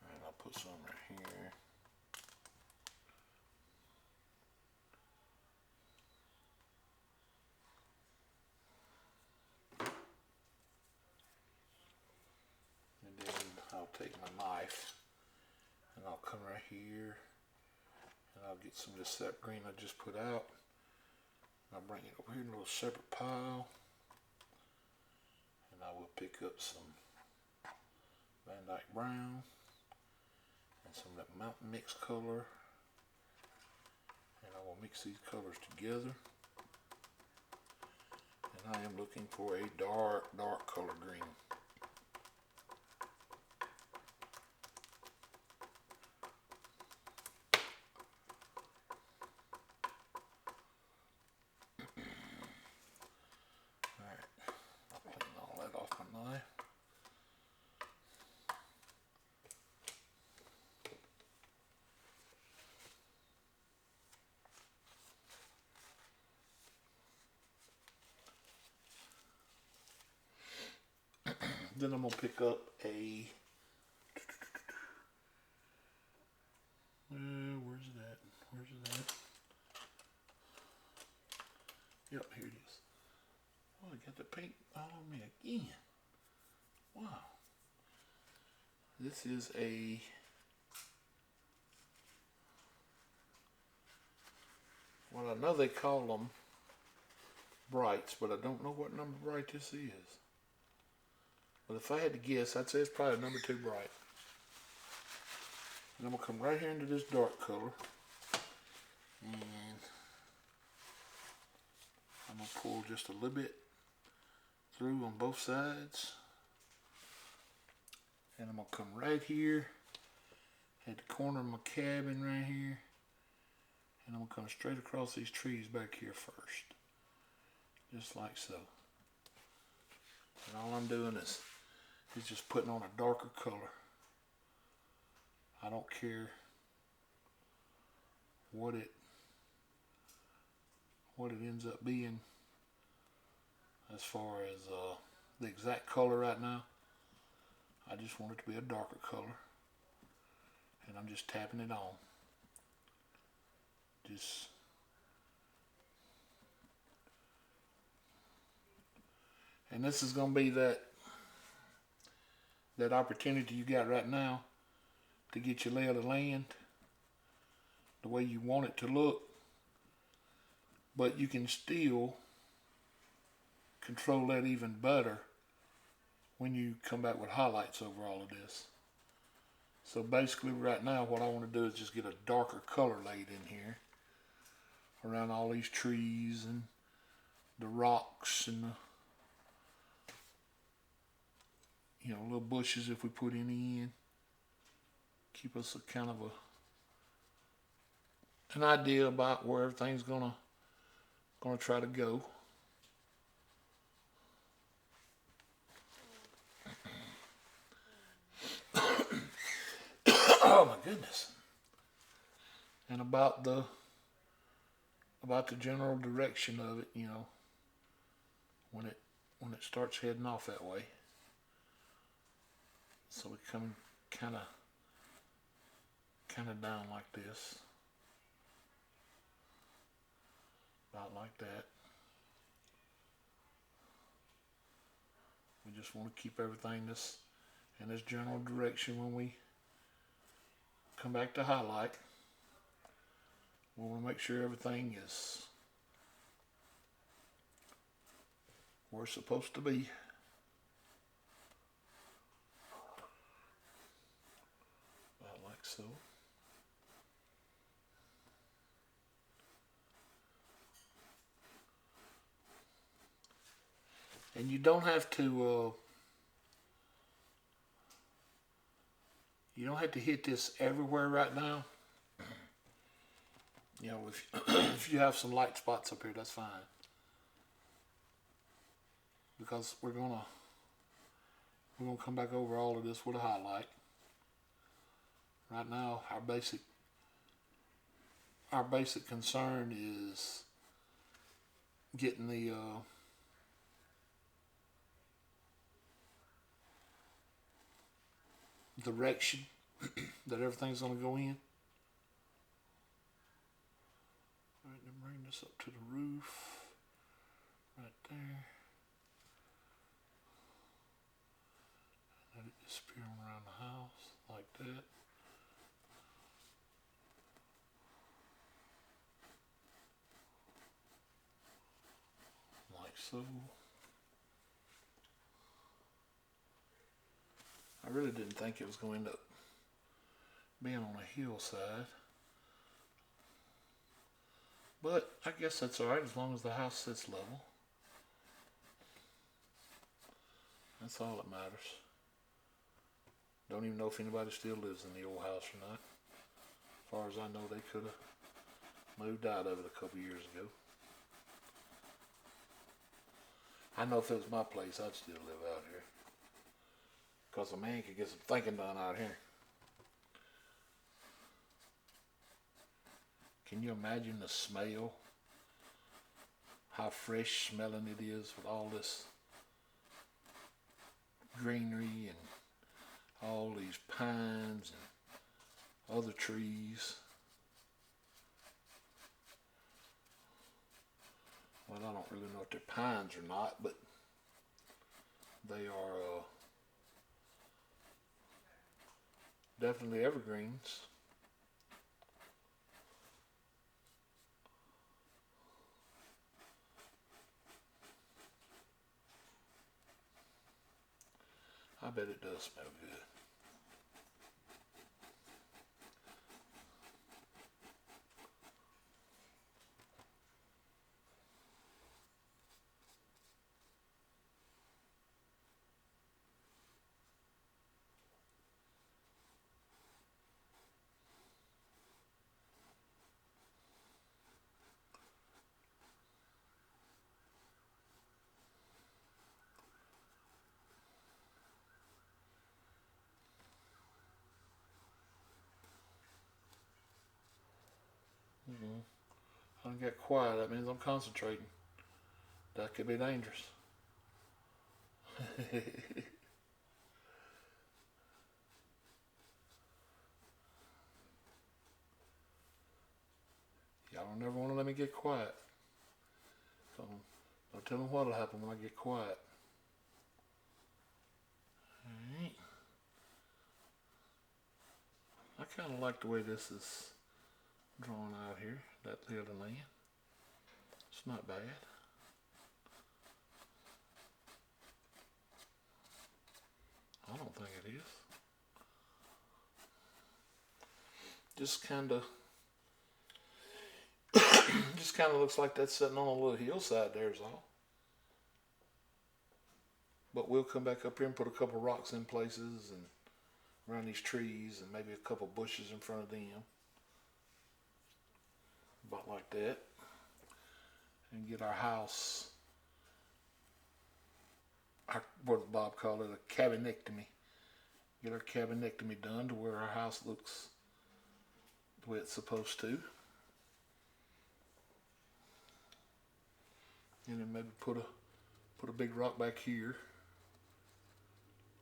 Alright, I'll put some right here. And then I'll take my knife and I'll come right here and I'll get some of this sap green I just put out. I'll bring it over here in a little separate pile. And I will pick up some Van Dyke Brown and some of that Mountain Mix color. And I will mix these colors together. And I am looking for a dark color green. Then I'm gonna pick up a, where's it at? Yep, here it is. Oh, I got the paint all on me again. Wow. This is a, well, I know they call them brights, but I don't know what number bright this is. But if I had to guess, I'd say it's probably number 2 bright. And I'm going to come right here into this dark color. And I'm going to pull just a little bit through on both sides. And I'm going to come right here at the corner of my cabin right here. And I'm going to come straight across these trees back here first. Just like so. And all I'm doing is just putting on a darker color. I don't care what it ends up being as far as the exact color right now. I just want it to be a darker color, and I'm just tapping it on. And this is going to be that opportunity you got right now to get your lay of the land the way you want it to look, but you can still control that even better when you come back with highlights over all of this. So basically right now what I want to do is just get a darker color laid in here around all these trees and the rocks and the little bushes if we put any in. Keep us a kind of an idea about where everything's gonna try to go. Oh my goodness. And about the general direction of it, when it starts heading off that way. So we come kind of down like this, about like that. We just want to keep everything in this general direction. When we come back to highlight, we want to make sure everything is where it's supposed to be. About like so. And you don't have to hit this everywhere right now. If you have some light spots up here, that's fine. Because we're gonna come back over all of this with a highlight. Right now, our basic concern is getting the direction that everything's going to go in. Alright, then bring this up to the roof. Right there. Let it disappear around the house like that. Like so. I really didn't think it was going to end up being on a hillside, but I guess that's alright as long as the house sits level. That's all that matters. Don't even know if anybody still lives in the old house or not. As far as I know, they could have moved out of it a couple years ago. I know if it was my place, I'd still live out here. Because a man could get some thinking done out here. Can you imagine the smell? How fresh smelling it is with all this greenery and all these pines and other trees. Well, I don't really know if they're pines or not, but they are definitely evergreens. I bet it does smell good. I don't get quiet. That means I'm concentrating. That could be dangerous. Y'all don't ever want to let me get quiet. So don't tell them what'll happen when I get quiet. Alright. I kind of like the way this is drawn out here, that lay of the land. It's not bad. I don't think it is. Just kind of looks like that's sitting on a little hillside there is all. But we'll come back up here and put a couple rocks in places and around these trees and maybe a couple bushes in front of them. About like that. And get our house, what does Bob call it, a cabinectomy. Get our cabinectomy done to where our house looks the way it's supposed to. And then maybe put a big rock back here,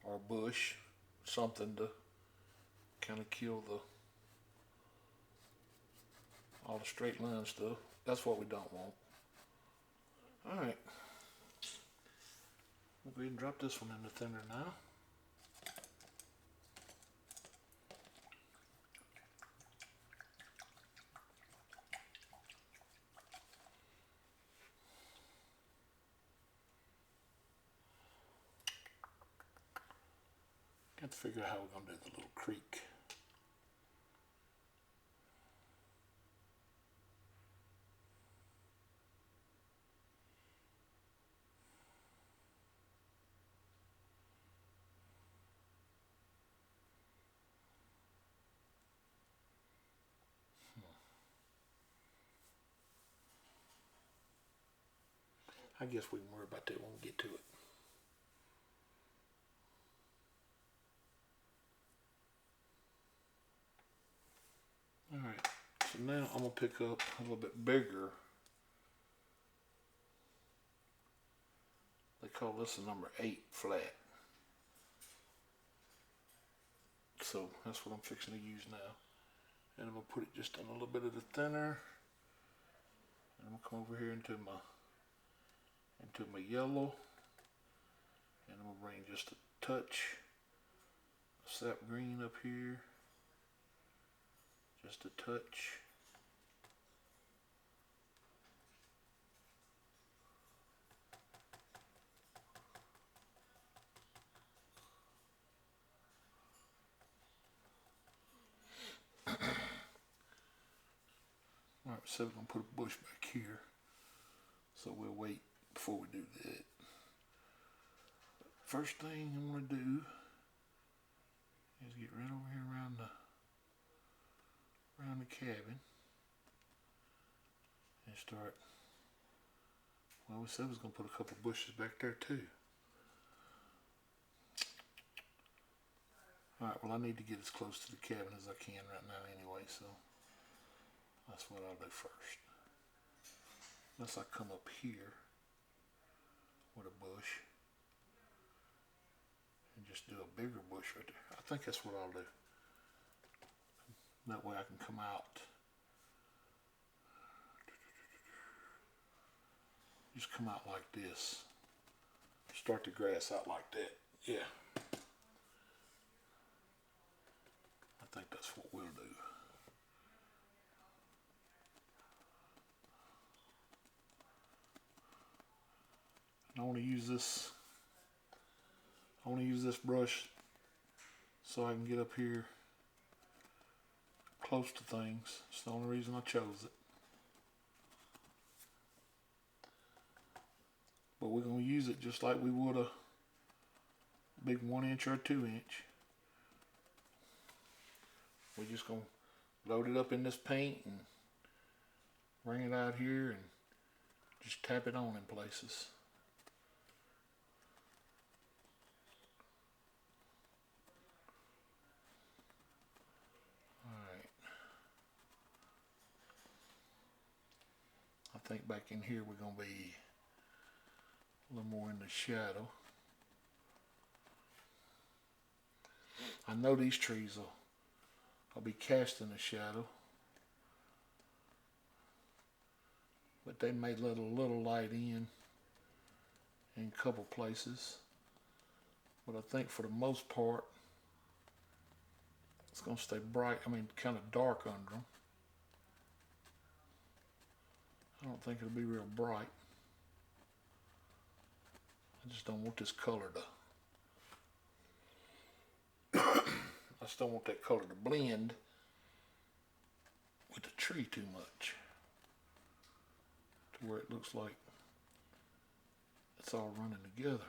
or a bush, something to kind of kill all the straight line stuff. That's what we don't want. Alright. We'll go ahead and drop this one in the thinner now. Got to figure out how we're going to do the little creek. I guess we can worry about that when we get to it. Alright, so now I'm going to pick up a little bit bigger. They call this a number 8 flat. So that's what I'm fixing to use now. And I'm going to put it just in a little bit of the thinner. And I'm going to come over here into my yellow. And I'm going to bring just a touch of sap green up here. Just a touch. Alright, so we're going to put a bush back here. So we'll wait before we do that. First thing I'm going to do is get right over here around the cabin and start. Well, we said we was going to put a couple bushes back there too. Alright, well I need to get as close to the cabin as I can right now anyway, so that's what I'll do first. Unless I come up here with a bush and just do a bigger bush right there. I think that's what I'll do. That way I can come out. Just come out like this. Start the grass out like that. Yeah. I think that's what we'll do. And I want to use this brush so I can get up here close to things. It's the only reason I chose it. But we're going to use it just like we would a big 1 inch or a 2 inch. We're just going to load it up in this paint and bring it out here and just tap it on in places. Alright. think back in here we're going to be a little more in the shadow. I know these trees will be casting a shadow, but they may let a little light in a couple places. But I think for the most part, it's going to stay bright, kind of dark under them. I don't think it'll be real bright. I just don't want this color I just don't want that color to blend with the tree too much, to where it looks like it's all running together.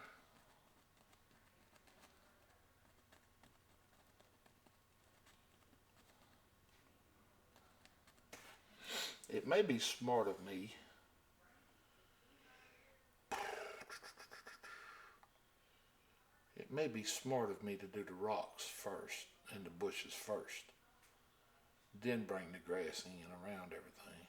It may be smart of me to do the rocks first and the bushes first, then bring the grass in around everything.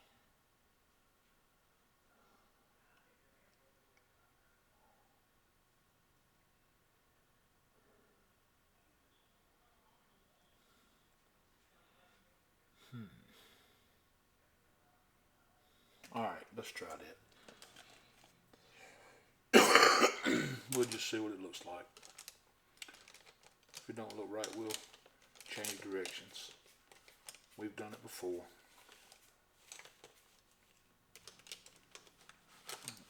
Alright, let's try that. We'll just see what it looks like. If it don't look right, we'll change directions. We've done it before.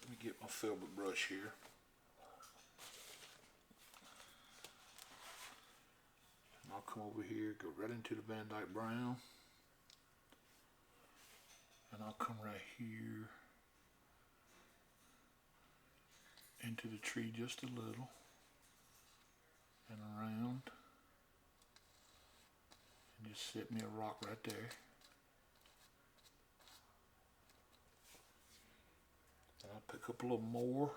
Let me get my filbert brush here. And I'll come over here, go right into the Van Dyke Brown. And I'll come right here into the tree just a little and around, and just set me a rock right there. And I'll pick up a little more,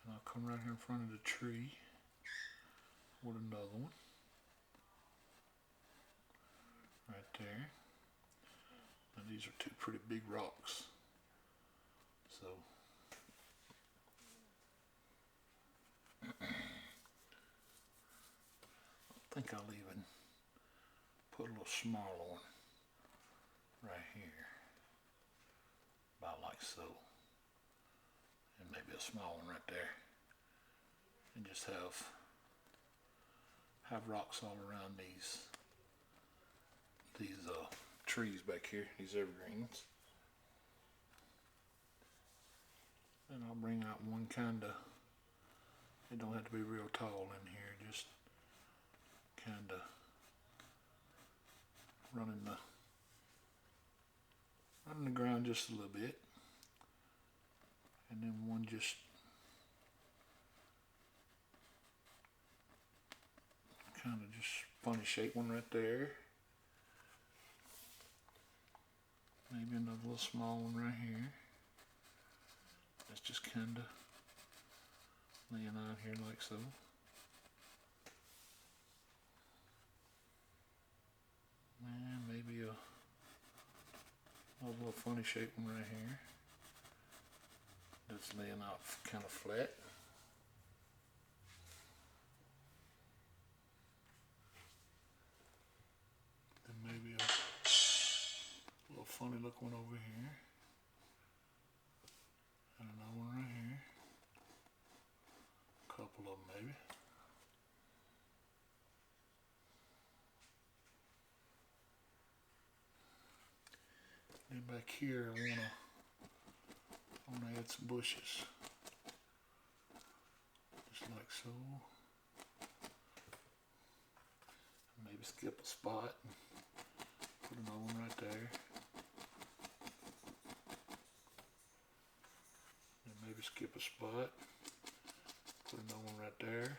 and I'll come right here in front of the tree with another one right there. Now these are two pretty big rocks, so I think I'll even put a little smaller one right here, about like so, and maybe a small one right there, and just have rocks all around these trees back here, these evergreens. And I'll bring out one it don't have to be real tall in here, just running the ground just a little bit, and then one just funny shape one right there. Maybe another little small one right here. That's just laying out here like so. And maybe a little funny shaped one right here. That's laying out kind of flat. Then maybe a little funny looking one over here. And another one right here. A couple of them maybe. Then back here I wanna add some bushes. Just like so. Maybe skip a spot and put another one right there. And maybe skip a spot, put another one right there.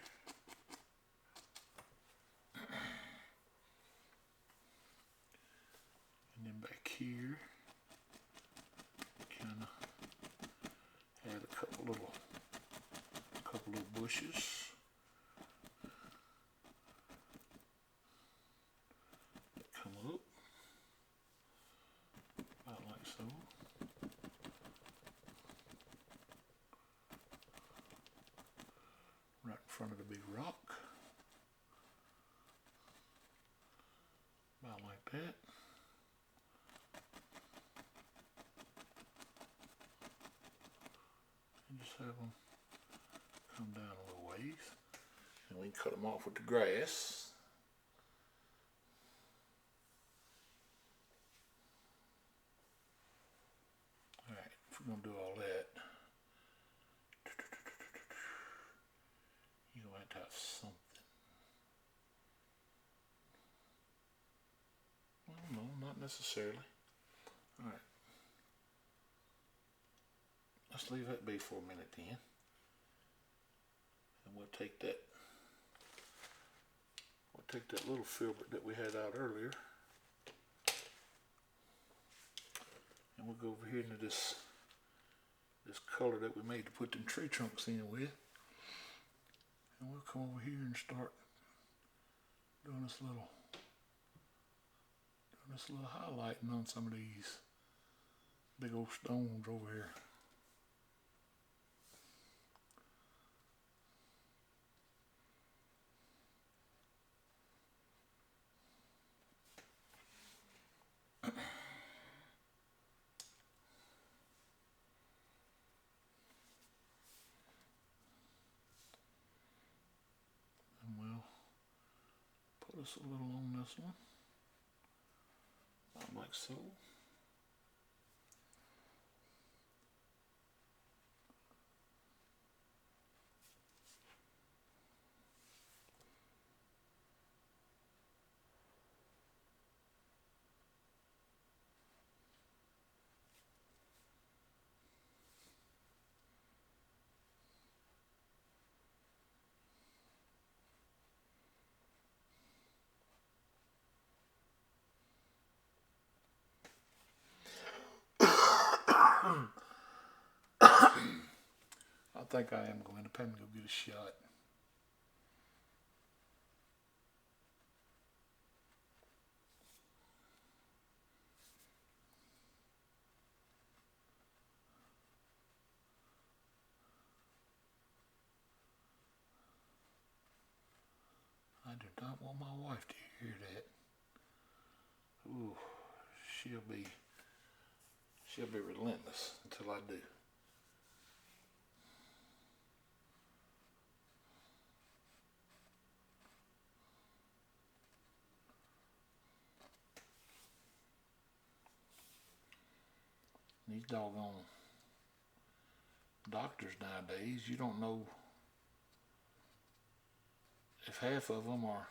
And then back here, kinda add a couple little bushes. That come up, about like so. front of the big rock. About like that. And just have them come down a little ways. And we can cut them off with the grass. Alright, if we're going to do all that, you're going to have something. Well, no, not necessarily. Alright. Let's leave that be for a minute then. And we'll take that little filbert that we had out earlier. And we'll go over here into this color that we made to put them tree trunks in with. And we'll come over here and start doing this little highlighting on some of these big old stones over here. And we'll put us a little on this one, about like so. I think I am going to go get a shot. I do not want my wife to hear that. Ooh, she'll be relentless until I do. These doggone doctors nowadays, you don't know if half of them are,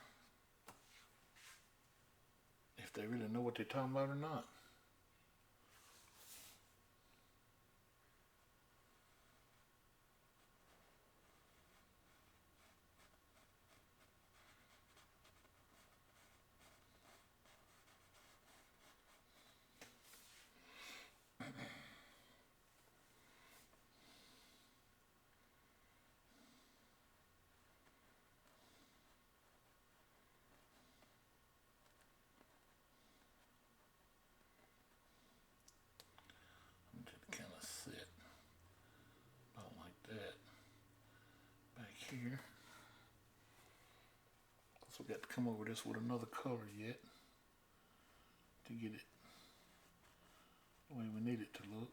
if they really know what they're talking about or not. Kind of sit about like that back here. So we got to come over this with another color yet to get it the way we need it to look.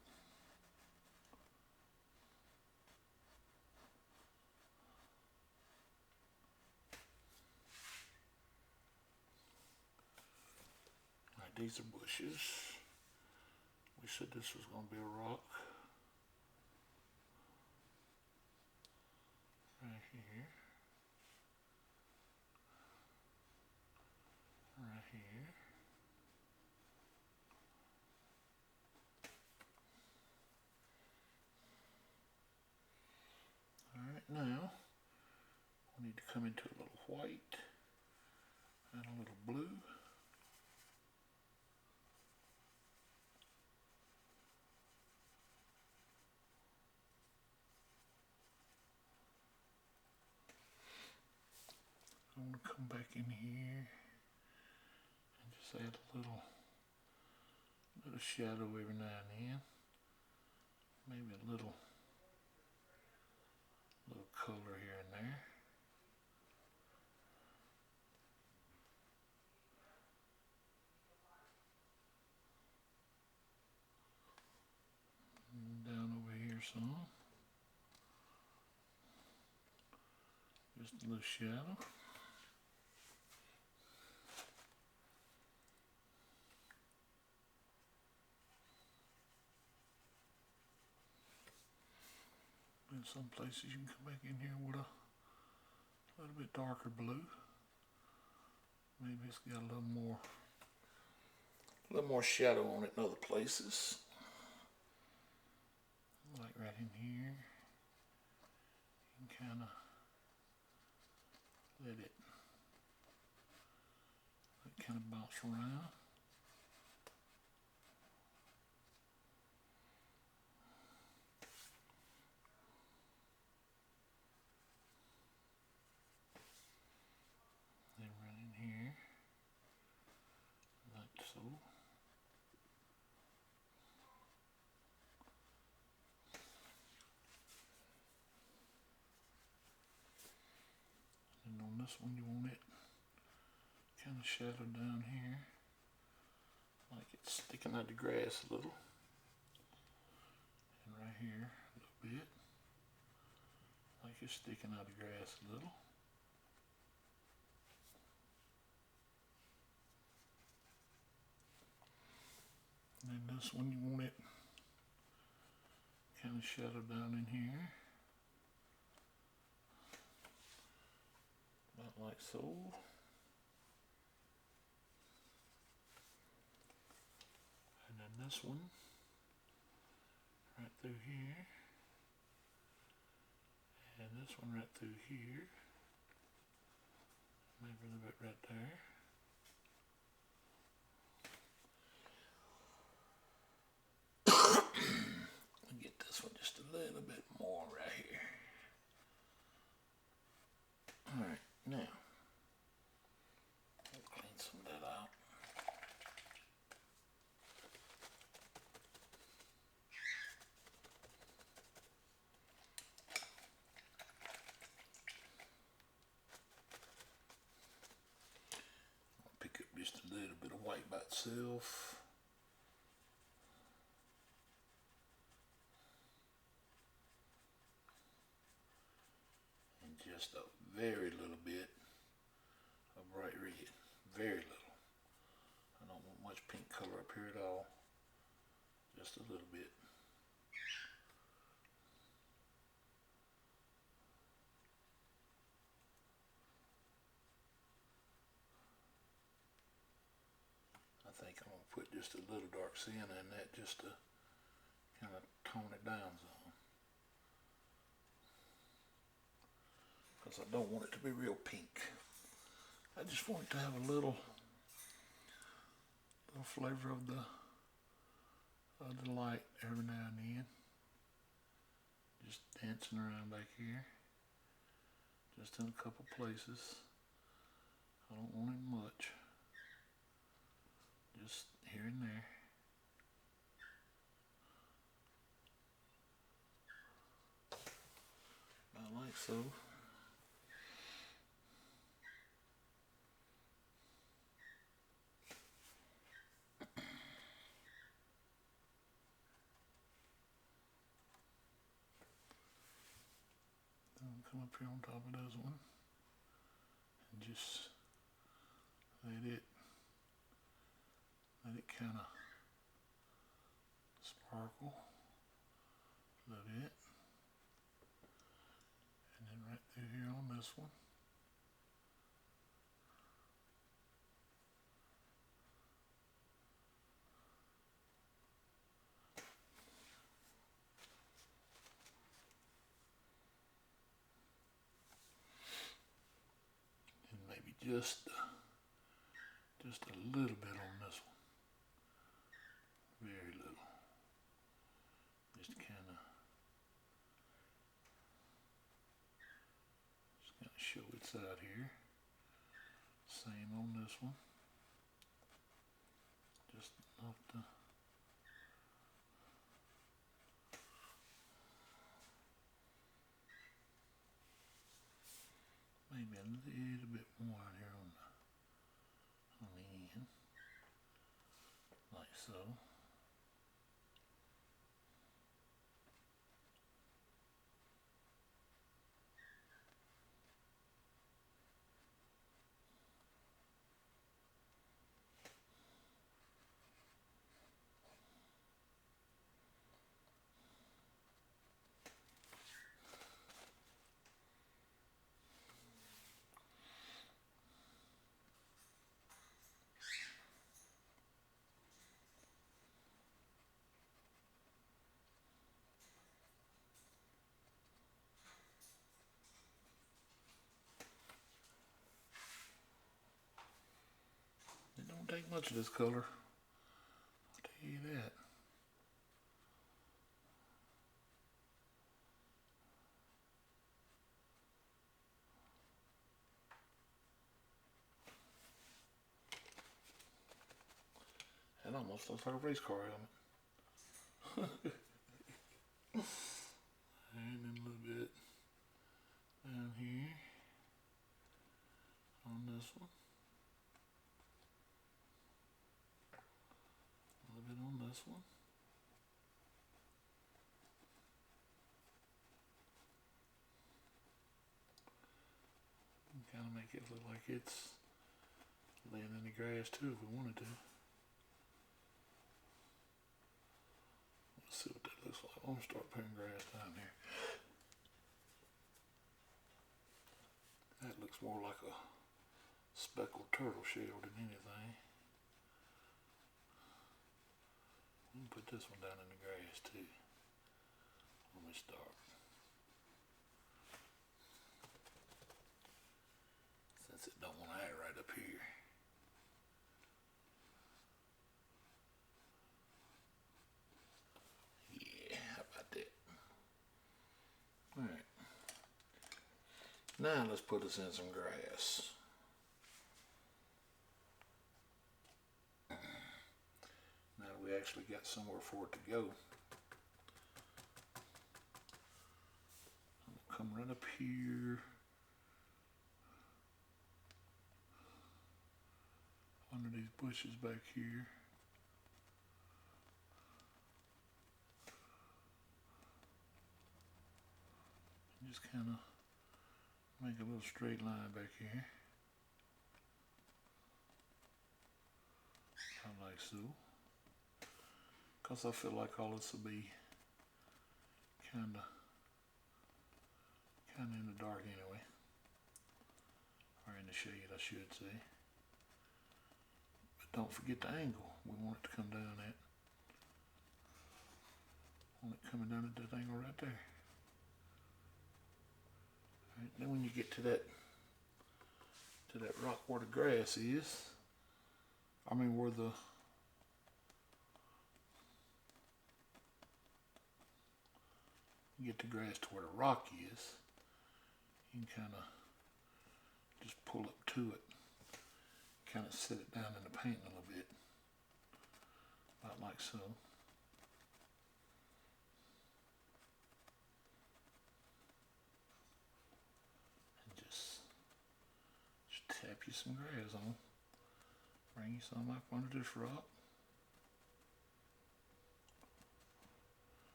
Alright, these are bushes. We said this was going to be a rock. Right here. Right here. Alright, now we need to come into a little white and a little blue. I'm going to come back in here and just add a little shadow every now and then. Maybe a little color here and there. some. Just a little shadow. In some places you can come back in here with a little bit darker blue. Maybe it's got a little more shadow on it in other places. Like right in here. You can kind of let it kind of bounce around. Then right in here, like so. And on this one you want it kind of shadowed down here, like it's sticking out the grass a little. And right here a little bit, like it's sticking out the grass a little. And then this one you want it kind of shadowed down in here, about like so. And then this one right through here, and this one right through here, maybe a little bit right there. I'll get this one just a little bit more right here. Alright, now I'll clean some of that out. I'll pick up just a little bit of white by itself. And just a very little bit of bright red. Very little. I don't want much pink color up here at all. Just a little bit. I think I'm going to put just a little dark sienna in that just to kind of tone it down some. Because I don't want it to be real pink. I just want it to have a little flavor of the light every now and then. Just dancing around back here. Just in a couple places. I don't want it much. Just here and there. About like so. Come up here on top of this one and just let it kind of sparkle a little bit, and then right through here on this one. Just a little bit on this one, very little, just kind of show its out here. Same on this one, just enough to maybe a little bit more out here on the end, like so. much of this color. I'll tell you that. It almost looks like a race car helmet. And then a little bit down here on this one. A little bit on this one. Kind of make it look like it's laying in the grass too if we wanted to. Let's see what that looks like. I'm gonna start putting grass down here. That looks more like a speckled turtle shell than anything. We can put this one down in the grass too. Let me start. Since it don't want to add right up here. Yeah, how about that? Alright. Now let's put us in some grass. Now that we actually got somewhere for it to go. I'm gonna come right up here. Under these bushes back here. And just kind of make a little straight line back here. Like so. Because I feel like all this will be kind of in the dark anyway. Or in the shade, I should say. Don't forget the angle. We want it to come down at. Want it coming down at that angle right there. Alright, then when you get to that rock where the grass is, where the you get the grass to where the rock is, you can kind of just pull up to it. Kind of set it down in the paint a little bit, about like so. And just tap you some grass on. Bring you some up under this rock.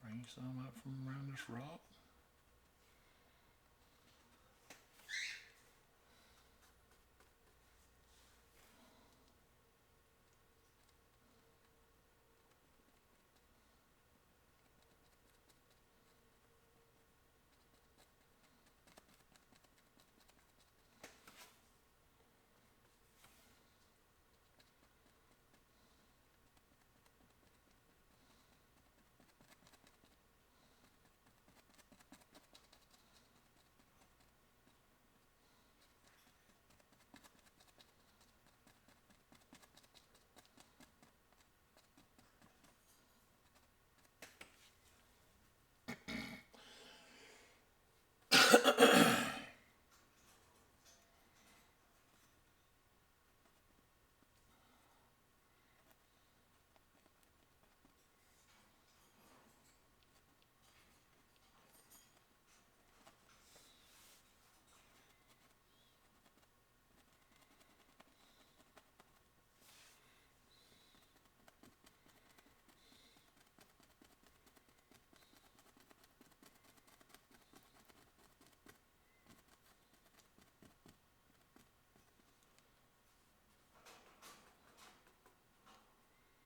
Bring you some up from around this rock.